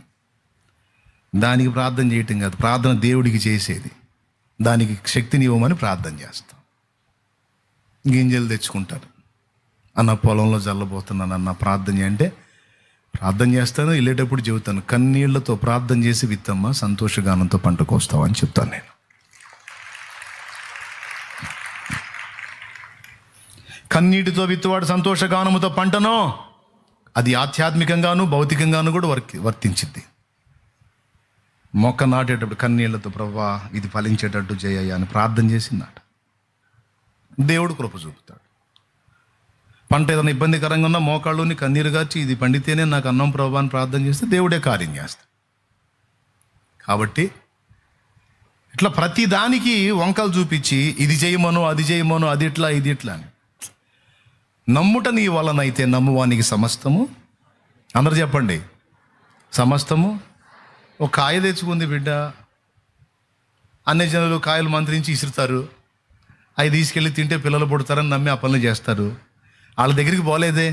దానికి ప్రార్థన చేయటం కాదు, ప్రార్థన దేవుడికి చేసేది. దానికి శక్తిని ఇవ్వమని ప్రార్థన చేస్తాం. గింజలు తెచ్చుకుంటారు. అన్న పొలంలో జల్లబోతున్నాను అన్న ప్రార్థన అంటే ప్రార్థన చేస్తాను. వెళ్ళేటప్పుడు చెబుతాను, కన్నీళ్లతో ప్రార్థన చేసి విత్తమ్మ, సంతోషగానంతో పంట కోస్తావు అని చెప్తాను నేను. కన్నీటితో విత్తువాడు సంతోషగానముతో పంటను, అది ఆధ్యాత్మికంగాను భౌతికంగాను కూడా వర్తించింది. మొక్క నాటేటప్పుడు కన్నీళ్లతో ప్రభువా ఇది ఫలించేటట్టు చేయయ్యా అని ప్రార్థన చేసిందట. దేవుడు కృప చూపుతాడు. పంట ఏదైనా ఇబ్బందికరంగా ఉన్నా మోకాళ్ళుని కన్నీరు గార్చి ఇది పండితేనే నాకు అన్నం ప్రభువా అని ప్రార్థన చేస్తే దేవుడే కార్యం చేస్తాడు. కాబట్టి ఇట్లా ప్రతి దానికి వంకలు చూపించి ఇది చేయమను, అది చేయమను, అది ఇట్లా, ఇది ఇట్లా అని. నమ్ముట నీ వలనైతే నమ్మువానికి సమస్తము. అందరు చెప్పండి, సమస్తము. ఒక కాయ తెచ్చుకుంది బిడ్డ, అన్ని జనులు కాయలు మంత్రించి ఇసురుతారు. అవి తీసుకెళ్ళి తింటే పిల్లలు పుడతారని నమ్మి ఆ పనులు చేస్తారు. వాళ్ళ దగ్గరికి పోలేదే,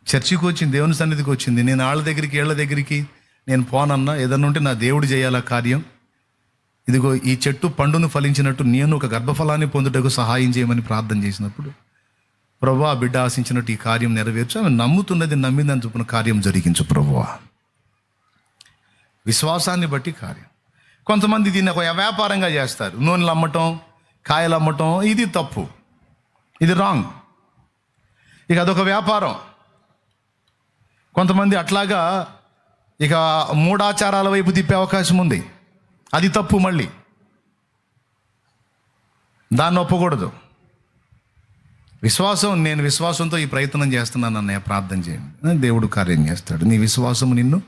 చర్చికి వచ్చింది, దేవుని సన్నిధికి వచ్చింది. నేను వాళ్ళ దగ్గరికి వీళ్ళ దగ్గరికి నేను పోనన్నా, ఏదన్నా ఉంటే నా దేవుడు చేయాల కార్యం. ఇదిగో ఈ చెట్టు పండును ఫలించినట్టు నేను ఒక గర్భఫలాన్ని పొందుటకు సహాయం చేయమని ప్రార్థన చేసినప్పుడు, ప్రభువా ఆ బిడ్డ ఆశించినట్టు ఈ కార్యం నెరవేర్చు, ఆమె నమ్ముతున్నది నమ్మిందని చొప్పున కార్యం జరిగించు ప్రభువా. విశ్వాసాన్ని బట్టి కార్యం. కొంతమంది దీన్ని ఒక వ్యాపారంగా చేస్తారు. నూనెలు అమ్మటం, కాయలు అమ్మటం, ఇది తప్పు, ఇది రాంగ్. ఇక అదొక వ్యాపారం. కొంతమంది అట్లాగా ఇక మూఢాచారాల వైపు తిప్పే అవకాశం ఉంది, అది తప్పు. మళ్ళీ దాన్ని ఒప్పకూడదు. విశ్వాసం, నేను విశ్వాసంతో ఈ ప్రయత్నం చేస్తున్నాను అన్నయ్య, ప్రార్థన చేయండి, దేవుడు కార్యం చేస్తాడు. నీ విశ్వాసం నిన్ను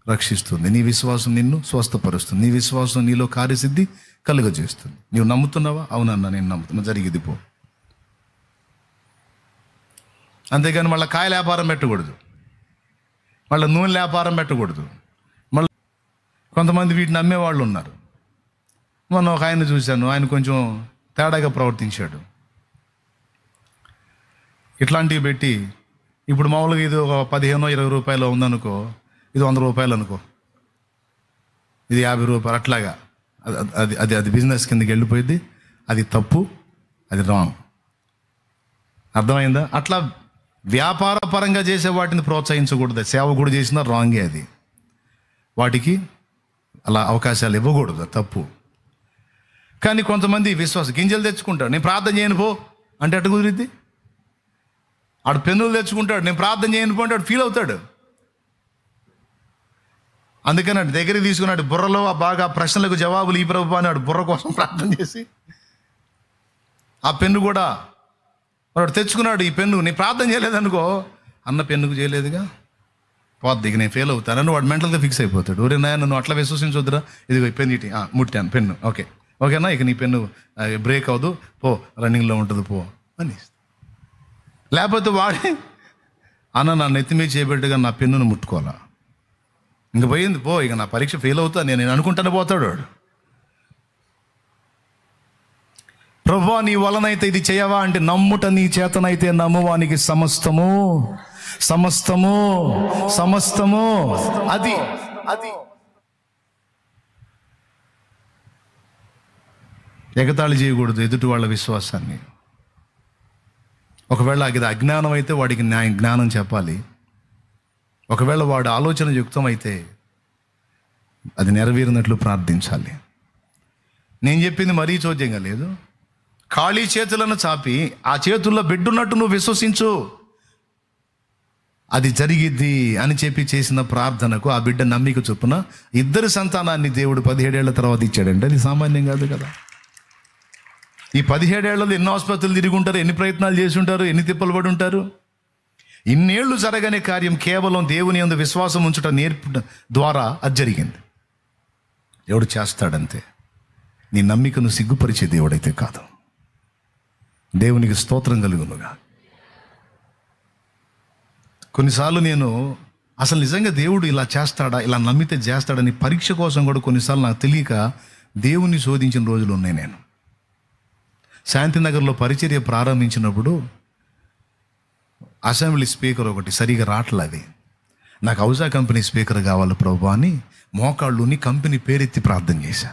రక్షిస్తుంది, నీ విశ్వాసం నిన్ను స్వస్థపరుస్తుంది, నీ విశ్వాసం నీలో కార్యసిద్ధి కలుగజేస్తుంది. నీవు నమ్ముతున్నావా? అవునన్నా నేను నమ్ముతున్నా, జరిగిది పో. అంతేగాని మళ్ళీ కాయల వ్యాపారం పెట్టకూడదు, మళ్ళీ నూనె వ్యాపారం పెట్టకూడదు. మళ్ళీ కొంతమంది వీటిని అమ్మేవాళ్ళు ఉన్నారు. మొన్న ఒక ఆయన చూశాను, ఆయన కొంచెం తేడాగా ప్రవర్తించాడు. ఇట్లాంటివి పెట్టి ఇప్పుడు మామూలుగా ఇది ఒక 15-20 రూపాయలు ఉందనుకో, ఇది 100 రూపాయలు అనుకో, ఇది 50 రూపాయలు, అట్లాగా అది అది అది బిజినెస్ కిందకి వెళ్ళిపోయింది. అది తప్పు, అది రాంగ్. అర్థమైందా? అట్లా వ్యాపార పరంగా చేసే వాటిని ప్రోత్సహించకూడదు. సేవ కూడా చేసినా రాంగే. అది వాటికి అలా అవకాశాలు ఇవ్వకూడదు, తప్పు. కానీ కొంతమంది విశ్వాసం గింజలు తెచ్చుకుంటాడు, నేను ప్రార్థన చేయను పో అంటే అటు కుదిరిద్ది. ఆడు పెన్నులు తెచ్చుకుంటాడు, నేను ప్రార్థన చేయను పో అంటే ఆడు ఫీల్ అవుతాడు. అందుకని అటు దగ్గరికి తీసుకున్నాడు, బుర్రలో బాగా ప్రశ్నలకు జవాబులు ఈ ప్రభు అని వాడు బుర్ర కోసం ప్రార్థన చేసి ఆ పెన్ను కూడా వాడు తెచ్చుకున్నాడు. ఈ పెన్ను నేను ప్రార్థన చేయలేదనుకో, అన్న పెన్నుకు చేయలేదుగా, పోద్ది, ఇక నేను ఫెయిల్ అవుతానని వాడు మెంటల్గా ఫిక్స్ అయిపోతాడు. ఒరే నాయన నువ్వు అట్లా విశ్వసించొద్దురా, ఇదిగో పెన్ను ఇటీ ముట్టాను పెన్ను, ఓకేనా, ఇక నీ పెన్ను బ్రేక్ అవ్వదు, పో రన్నింగ్లో ఉంటుంది పో అని. లేకపోతే వాడే అన్న నా నెత్తి మీద చేయబెట్టుగా నా పెన్నును ముట్టుకోవాలా, ఇంక పోయింది పో, ఇక నా పరీక్ష ఫెయిల్ అవుతా నేను అనుకుంటానే పోతాడు వాడు. ప్రభువా నీ వలనైతే ఇది చేయవా అంటే, నమ్ముట నీ చేతనైతే నమ్మువానికి సమస్తము సమస్తము సమస్తము. అది అది ఎగతాళి చేయకూడదు ఎదుటి వాళ్ళ విశ్వాసాన్ని. ఒకవేళ అది అజ్ఞానం అయితే వాడికి జ్ఞానం చెప్పాలి. ఒకవేళ వాడు ఆలోచన యుక్తమైతే అది నెరవేరినట్లు ప్రార్థించాలి. నేను చెప్పింది మరీ చోద్యంగా లేదు. ఖాళీ చేతులను చాపి ఆ చేతుల్లో బిడ్డున్నట్టు నువ్వు విశ్వసించు, అది జరిగిద్ది అని చెప్పి చేసిన ప్రార్థనకు ఆ బిడ్డ నమ్మిక చొప్పున 2 సంతానాన్ని దేవుడు 17 ఏళ్ల తర్వాత ఇచ్చాడంటే అది సామాన్యం కాదు కదా. ఈ 17 ఏళ్లలో ఎన్నో ఆసుపత్రులు తిరిగి ఉంటారు, ఎన్ని ప్రయత్నాలు చేసి ఉంటారు, ఎన్ని తిప్పలు పడి ఉంటారు. ఇన్నేళ్లు జరగని కార్యం కేవలం దేవుని యందు విశ్వాసం ఉంచుట నేర్పడం ద్వారా అది జరిగింది. దేవుడు చేస్తాడంతే. నీ నమ్మికను సిగ్గుపరిచే దేవుడైతే కాదు. దేవునికి స్తోత్రం కలుగునుగా. కొన్నిసార్లు నేను అసలు నిజంగా దేవుడు ఇలా చేస్తాడా, ఇలా నమ్మితే చేస్తాడని పరీక్ష కోసం కూడా కొన్నిసార్లు నాకు తెలియక దేవుణ్ణి శోధించిన రోజులు ఉన్నాయి. నేను శాంతినగర్లో పరిచర్య ప్రారంభించినప్పుడు అసెంబ్లీ స్పీకర్ ఒకటి సరిగా రావట్లేదు. నాకు హౌజా కంపెనీ స్పీకర్ కావాలి ప్రభు అని మోకాళ్ళుని కంపెనీ పేరెత్తి ప్రార్థన చేశా.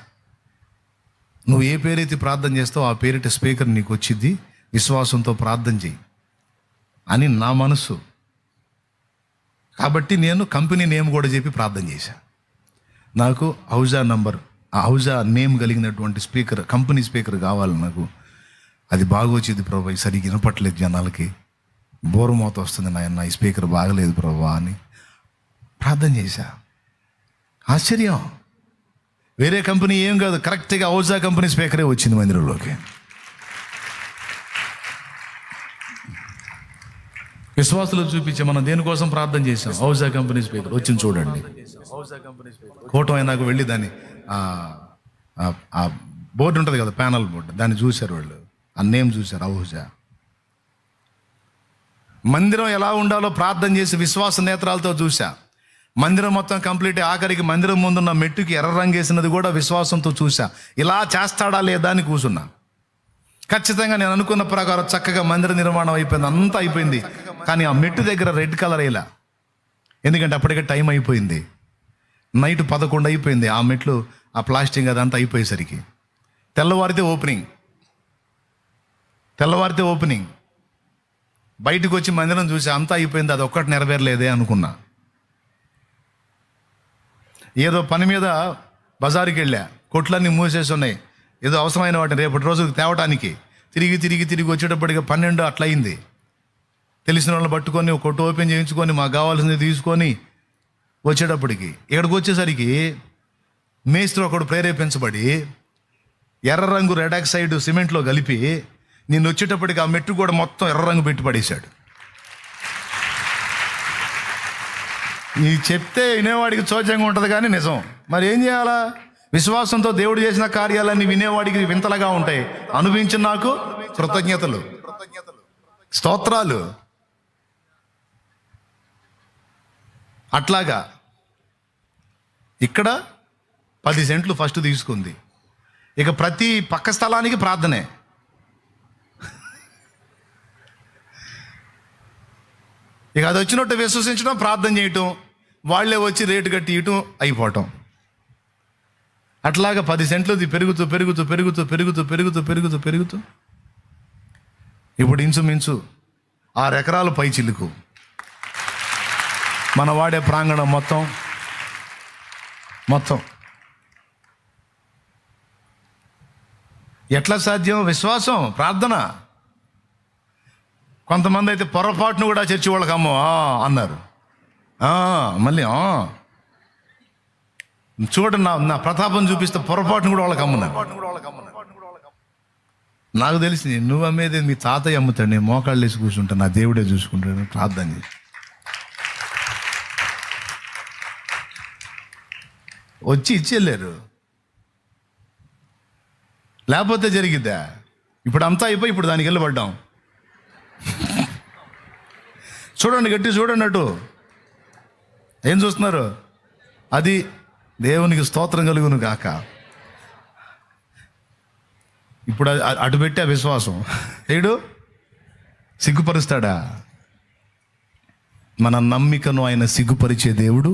నువ్వు ఏ పేరెత్తి ప్రార్థన చేస్తావు ఆ పేరిట స్పీకర్ నీకు వచ్చింది, విశ్వాసంతో ప్రార్థన చేయి అని నా మనసు. కాబట్టి నేను కంపెనీ నేమ్ కూడా చెప్పి ప్రార్థన చేశా. నాకు హౌజా నంబర్, ఆ హౌజా నేమ్ కలిగినటువంటి స్పీకర్, కంపెనీ స్పీకర్ కావాలి నాకు. అది బాగా వచ్చింది ప్రభు, సరిగ్గా వినపట్లేదు జనాలకి, బోరుమోత వస్తుంది నాయన, ఈ స్పీకర్ బాగలేదు ప్రభు అని ప్రార్థన చేశా. ఆశ్చర్యం, వేరే కంపెనీ ఏం కాదు, కరెక్ట్గా హౌజా కంపెనీ స్పీకరే వచ్చింది మందిరంలోకి. విశ్వాసులు చూపించే మనం దేనికోసం ప్రార్థన చేశాం, హౌజా కంపెనీ స్పీకర్ వచ్చింది చూడండి. కోటం అయినాక వెళ్ళి దాన్ని ఆ బోర్డు ఉంటుంది కదా, ప్యానల్ బోర్డు, దాన్ని చూశారు వాళ్ళు, ఆ నేమ్ చూశారు హౌజా. మందిరం ఎలా ఉండాలో ప్రార్థన చేసి విశ్వాస నేత్రాలతో చూసా. మందిరం మొత్తం కంప్లీట్, ఆఖరికి మందిరం ముందున్న మెట్టుకి ఎర్ర రంగు వేసినది కూడా విశ్వాసంతో చూసా. ఇలా చేస్తాడా లేదా అని కూర్చున్నా. ఖచ్చితంగా నేను అనుకున్న ప్రకారం చక్కగా మందిర నిర్మాణం అయిపోయింది, అంతా అయిపోయింది. కానీ ఆ మెట్టు దగ్గర రెడ్ కలర్ వేయలా, ఎందుకంటే అప్పటికే టైం అయిపోయింది, నైట్ 11 అయిపోయింది. ఆ మెట్లు ఆ ప్లాస్టింగ్ అదంతా అయిపోయేసరికి తెల్లవారితే ఓపెనింగ్ బయటకు వచ్చి మందిరం చూసి అంతా అయిపోయింది, అది ఒక్కటి నెరవేరలేదే అనుకున్నా. ఏదో పని మీద బజారుకి వెళ్ళా, కొట్లన్నీ మూసేసి ఉన్నాయి, ఏదో అవసరమైన వాటిని రేపటి రోజుకి తేవటానికి తిరిగి వచ్చేటప్పటికి 12 అట్లా అయింది. తెలిసిన వాళ్ళని పట్టుకొని ఒక కొట్టు ఓపెన్ చేయించుకొని మాకు కావాల్సింది తీసుకొని వచ్చేటప్పటికి ఇక్కడికి వచ్చేసరికి మేస్త్రి ఒకడు ప్రేరేపించబడి ఎర్ర రంగు రెడ్ ఆక్సైడ్ సిమెంట్లో కలిపి నేను వచ్చేటప్పటికి ఆ మెట్టు కూడా మొత్తం ఎర్ర రంగు పెట్టి పడేశాడు. నీ చెప్తే వినేవాడికి చోచంగా ఉంటుంది కానీ నిజం. మరి ఏం చేయాలా? విశ్వాసంతో దేవుడు చేసిన కార్యాలన్నీ వినేవాడికి వింతలుగా ఉంటాయి. అనుభవించిన నాకు కృతజ్ఞతలు, స్తోత్రాలు. అట్లాగా ఇక్కడ 10 సెంట్లు ఫస్ట్ తీసుకుంది. ఇక ప్రతి పక్క స్థలానికి ప్రార్థనే. ఇక అది వచ్చినట్టు విశ్వసించడం, ప్రార్థన చేయటం, వాళ్ళే వచ్చి రేటు కట్టి ఇయటం, అయిపోవటం. అట్లాగా 10 సెంట్లు పెరుగుతూ ఇప్పుడు ఇంచుమించు 6 ఎకరాలు పై చిలుకు మన వాడే ప్రాంగణం మొత్తం ఎట్లా సాధ్యం? విశ్వాసం, ప్రార్థన. కొంతమంది అయితే పొరపాటును కూడా చర్చి వాళ్ళకి అమ్మో అన్నారు. మళ్ళీ చూడండి, నా ప్రతాపం చూపిస్తే పొరపాటును కూడా వాళ్ళకి అమ్మున్నారు. నాకు తెలిసింది, నువ్వు అమ్మేది మీ తాతయ్య అమ్ముతాడు, నేను మోకాళ్ళు వేసి కూర్చుంటా, నా దేవుడే చూసుకుంటాడు, ప్రార్థన చేసి వచ్చి ఇచ్చి వెళ్ళారు. లేకపోతే జరిగిద్దా? ఇప్పుడు అంతా అయిపోయి ఇప్పుడు దానికి వెళ్ళబడ్డాం. చూడండి, గట్టి చూడండి, అటు ఏం చూస్తున్నారు? అది దేవునికి స్తోత్రం కలుగును గాక. ఇప్పుడు అటు పెట్టే విశ్వాసం ఏడు సిగ్గుపరుస్తాడా? మన నమ్మికను ఆయన సిగ్గుపరిచే దేవుడు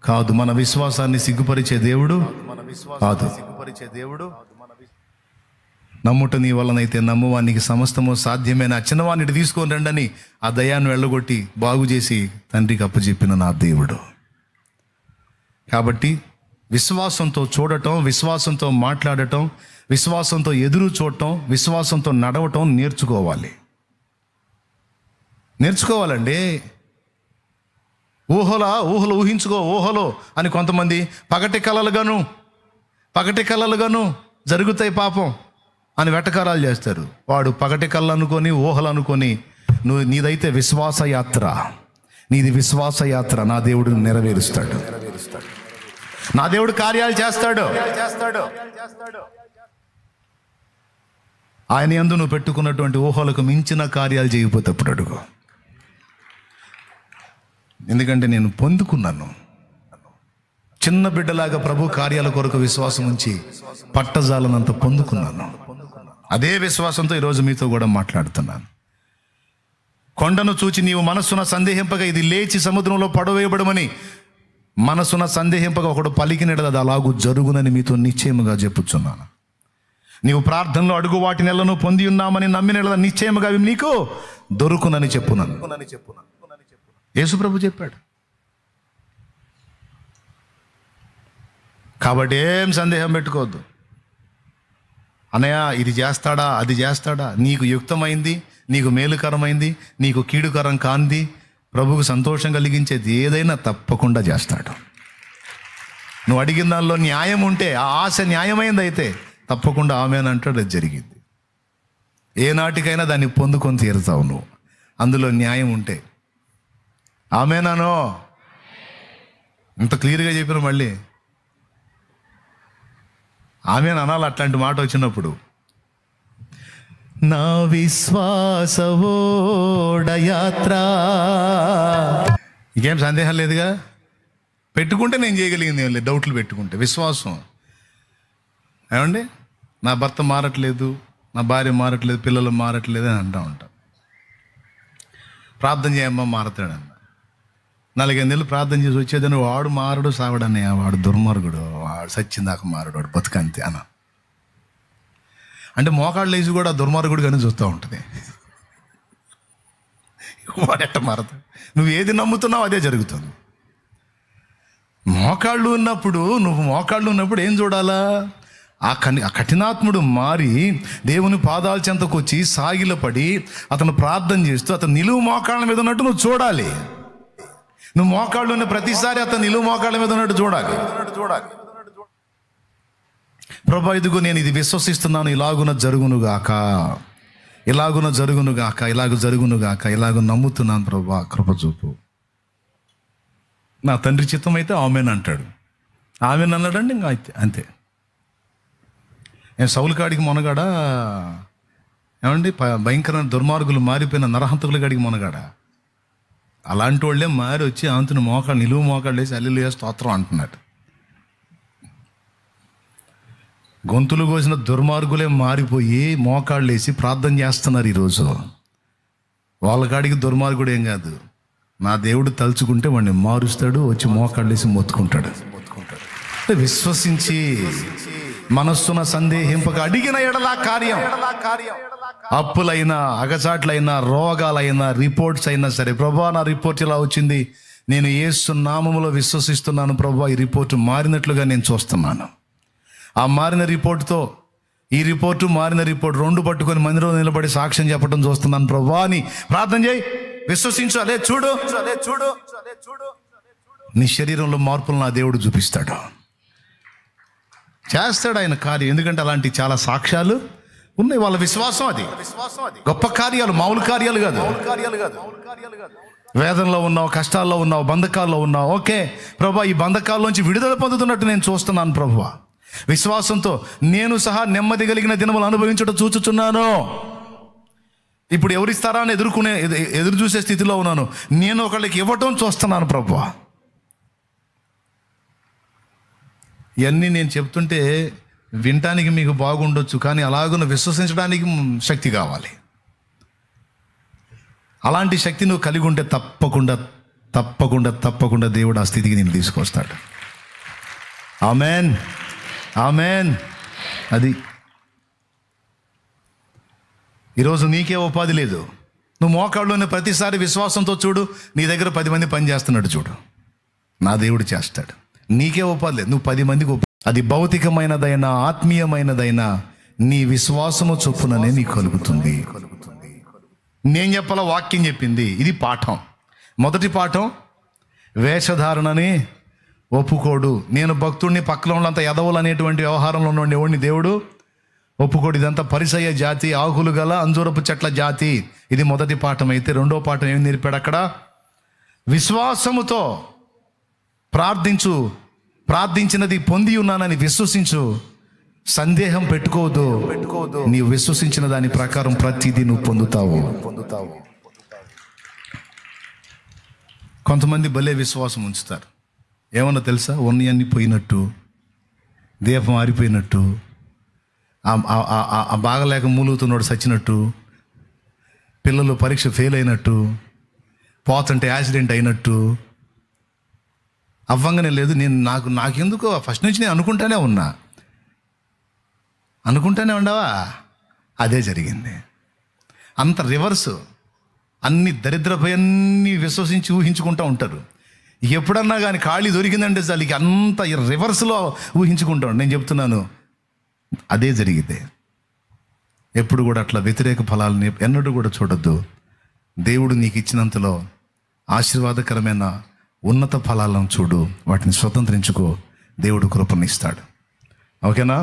కాదు. మన విశ్వాసాన్ని సిగ్గుపరిచే దేవుడు కాదు. నమ్ముట నీ వలనైతే నమ్మువానికి సమస్తము సాధ్యమైన చిన్నవాడిని తీసుకొని రండని ఆ దయాన్ని వెళ్ళగొట్టి బాగు చేసి తండ్రికి అప్పచెప్పిన నా దేవుడు. కాబట్టి విశ్వాసంతో చూడటం, విశ్వాసంతో మాట్లాడటం, విశ్వాసంతో ఎదురు చూడటం, విశ్వాసంతో నడవటం నేర్చుకోవాలండి. ఊహలు ఊహించుకో, ఊహలో అని కొంతమంది పగటి కలలుగాను జరుగుతాయి పాపం అని వెటకారాలు చేస్తారు. వాడు పగటి కళ్ళు అనుకొని, ఊహలు అనుకొని, నీదైతే నీది విశ్వాసయాత్ర. నా దేవుడు నెరవేరుస్తాడు, నా దేవుడు కార్యాలు చేస్తాడు. ఆయన యందు నువ్వు పెట్టుకున్నటువంటి ఊహలకు మించిన కార్యాలు చేయకపోతే అప్పుడు అడుగు. ఎందుకంటే నేను పొందుకున్నాను. చిన్న బిడ్డలాగా ప్రభు కార్యాల కొరకు విశ్వాసం ఉంచి పట్టజాలనంత పొందుకున్నాను. అదే విశ్వాసంతో ఈరోజు మీతో కూడా మాట్లాడుతున్నాను. కొండను చూచి నీవు మనస్సున సందేహింపగా ఇది లేచి సముద్రంలో పడవేయబడమని మనసున సందేహింపగా ఒకడు పలికినది అది అలాగూ జరుగునని మీతో నిశ్చయముగా చెప్పుచున్నాను. నీవు ప్రార్థనలో అడుగు వాటి నెలను పొంది ఉన్నామని నమ్మిన నిశ్చయముగా అవి నీకు దొరుకునని చెప్పున్నాను. యేసుప్రభు చెప్పాడు. కాబట్టి ఏం సందేహం పెట్టుకోవద్దు. అన్నయ్య ఇది చేస్తాడా, అది చేస్తాడా, నీకు యుక్తమైంది, నీకు మేలుకరమైంది, నీకు కీడుకరం కాంది, ప్రభువుకు సంతోషం కలిగించేది ఏదైనా తప్పకుండా చేస్తాడు. నువ్వు అడిగిన దానిలో న్యాయం ఉంటే, ఆ ఆశ న్యాయమైంది అయితే తప్పకుండా ఆమెనంటాడు. అది జరిగింది. ఏనాటికైనా దాన్ని పొందుకొని తీరుతావు నువ్వు, అందులో న్యాయం ఉంటే. ఆమెనానో ఇంత క్లియర్గా చెప్పిన మళ్ళీ ఆమె అనాలి. అట్లాంటి మాట వచ్చినప్పుడు నా విశ్వాసవోడయాత్ర, ఇంకేం సందేహం లేదుగా. పెట్టుకుంటే నేను చేయగలిగింది ఏం లేదు, డౌట్లు పెట్టుకుంటే. విశ్వాసం ఏమండి, నా భర్త మారట్లేదు, నా భార్య మారట్లేదు, పిల్లలు మారట్లేదు అని అంటూ ఉంటాం. ప్రార్థన చేయమ్మా మారతాడన్న. 4-5 నెలలు ప్రార్థన చేసి వచ్చేదని వాడు మారడు సావడన్నయ్య, వాడు దుర్మార్గుడు, వాడు సచ్చిందాక మారడు బతుకంతే అన్న. అంటే మోకాళ్ళు వేసి కూడా దుర్మార్గుడిగానే చూస్తూ ఉంటుంది. వాడెట్ట మారతాడు? నువ్వు ఏది నమ్ముతున్నావు అదే జరుగుతుంది. మోకాళ్ళు ఉన్నప్పుడు ఏం చూడాలా? ఆ కఠినాత్ముడు మారి దేవుని పాదాల చెంతకు వచ్చి సాగిలపడి అతను ప్రార్థన చేస్తూ అతను నిలువు మోకాళ్ళ మీద ఉన్నట్టు నువ్వు చూడాలి. నువ్వు మోకాళ్ళు ఉన్న ప్రతిసారి అతను నిలువు మోకాళ్ళ మీద ఉన్నట్టు చూడాలి. ప్రభా, ఇదిగో నేను ఇది విశ్వసిస్తున్నాను, ఇలాగున జరుగునుగాక, ఇలాగ నమ్ముతున్నాను ప్రభా, కృప చూపు. నా తండ్రి చిత్తం అయితే ఆమెన్ అంటాడు. ఆమెన్ అన్నాడండి, ఇంకా అంతే. నేను సౌలు కాడికి మొనగాడా ఏమండి? భయంకరమైన దుర్మార్గులు మారిపోయిన నరహంతకుల కాడికి మొనగాడా? అలాంటి వాళ్ళే మారి వచ్చి అంతుని నిలువు మోకాళ్ళు వేసి హల్లెలూయా స్తోత్రం అంటున్నాడు. గొంతులు కోసిన దుర్మార్గులే మారిపోయి మోకాళ్ళు వేసి ప్రార్థన చేస్తున్నారు ఈరోజు. వాళ్ళ కాడికి దుర్మార్గుడు ఏం కాదు, నా దేవుడు తలుచుకుంటే వాడిని మారుస్తాడు, వచ్చి మోకాళ్ళు వేసి మొత్తుకుంటాడు. విశ్వసించి మనస్సున సందేహింపక అడిగిన ఎడలా కార్యం, అప్పులైనా అగచాట్లైనా రోగాలైనా రిపోర్ట్స్ అయినా సరే, ప్రభా నా రిపోర్ట్ ఇలా వచ్చింది, నేను యేసు నామములో విశ్వసిస్తున్నాను ప్రభా, ఈ రిపోర్టు మారినట్లుగా నేను చూస్తున్నాను. ఆ మారిన రిపోర్టు మారిన రిపోర్ట్ రెండు పట్టుకొని మందిరంలో నిలబడి సాక్ష్యం చెప్పడం చూస్తున్నాను ప్రభా అని ప్రార్థన చేయి. విశ్వసించు. అదే చూడు నీ శరీరంలో మార్పులు నా దేవుడు చూపిస్తాడు, చేస్తాడు ఆయన కార్యం. ఎందుకంటే అలాంటి చాలా సాక్ష్యాలు ఉన్నాయి. వాళ్ళ విశ్వాసం అది గొప్ప కార్యాలు, మామూలు కార్యాలు కాదు. వేదనలో ఉన్నావు, కష్టాల్లో ఉన్నావు, బంధకాల్లో ఉన్నావు. ఓకే ప్రభా, ఈ బంధకాల్లోంచి విడుదల పొందుతున్నట్టు నేను చూస్తున్నాను ప్రభువా. విశ్వాసంతో నేను సహా నెమ్మది కలిగిన దినములు అనుభవించడం చూచుచున్నాను. ఇప్పుడు ఎవరిస్తారా అని ఎదురు చూసే స్థితిలో ఉన్నాను. నేను ఒకళ్ళకి ఇవ్వటం చూస్తున్నాను ప్రభువా. ఇవన్నీ నేను చెప్తుంటే వినటానికి మీకు బాగుండొచ్చు, కానీ అలాగున్న విశ్వసించడానికి శక్తి కావాలి. అలాంటి శక్తి నువ్వు కలిగి ఉంటే తప్పకుండా దేవుడు ఆ స్థితికి నేను తీసుకొస్తాడు. Amen, amen. అది ఈరోజు నీకే ఉపాధి లేదు. నువ్వు మోకాళ్ళలోనే ప్రతిసారి విశ్వాసంతో చూడు, నీ దగ్గర 10 మంది పని చేస్తున్నాడు చూడు, నా దేవుడు చేస్తాడు. నీకే ఉపాధి లేదు, నువ్వు 10 మందికి అది భౌతికమైనదైనా ఆత్మీయమైనదైనా నీ విశ్వాసము చొప్పుననే నీకు కలుగుతుంది. నేను చెప్పాల, వాక్యం చెప్పింది. ఇది పాఠం. మొదటి పాఠం, వేషధారణని ఒప్పుకోడు. నేను భక్తుడిని, పక్కన వాళ్ళంతా ఎదవులు అనేటువంటి వ్యవహారంలో ఉండేవాడిని దేవుడు ఒప్పుకోడు. ఇదంతా పరిసయ్య జాతి, ఆకులు గల అంజూరపు చెట్ల జాతి. ఇది మొదటి పాఠం. అయితే రెండో పాఠం ఏం నేర్పాడు అక్కడ? విశ్వాసముతో ప్రార్థించు, ప్రార్థించినది పొంది ఉన్నానని విశ్వసించు, సందేహం పెట్టుకోవద్దు. నీవు విశ్వసించిన దాని ప్రకారం ప్రతిదీ నువ్వు పొందుతావు. కొంతమంది భలే విశ్వాసం ఉంచుతారు. ఏమన్నా తెలుసా? ఉన్నయన్నీ పోయినట్టు, దీపం ఆరిపోయినట్టు, ఆ బాగలేక మూలుగుతున్నాడు చచ్చినట్టు, పిల్లలు పరీక్ష ఫెయిల్ అయినట్టు, పోతుంటే యాక్సిడెంట్ అయినట్టు. అవ్వంగానే లేదు, నాకెందుకో ఫస్ట్ నుంచి నేను అనుకుంటానే ఉండవా? అదే జరిగింది. అంత రివర్స్. అన్ని దరిద్రపై విశ్వసించి ఊహించుకుంటూ ఉంటారు. ఎప్పుడన్నా కానీ ఖాళీ దొరికిందంటే చాలు అంత రివర్స్లో ఊహించుకుంటాడు. నేను చెప్తున్నాను, అదే జరిగితే. ఎప్పుడు కూడా అట్లా వ్యతిరేక ఫలాలని ఎన్నడూ కూడా చూడొద్దు. దేవుడు నీకు ఇచ్చినంతలో ఆశీర్వాదకరమైన ఉన్నత ఫలాలను చూడు, వాటిని స్వతంత్రించుకో. దేవుడు కృపనిస్తాడు. ఓకేనా?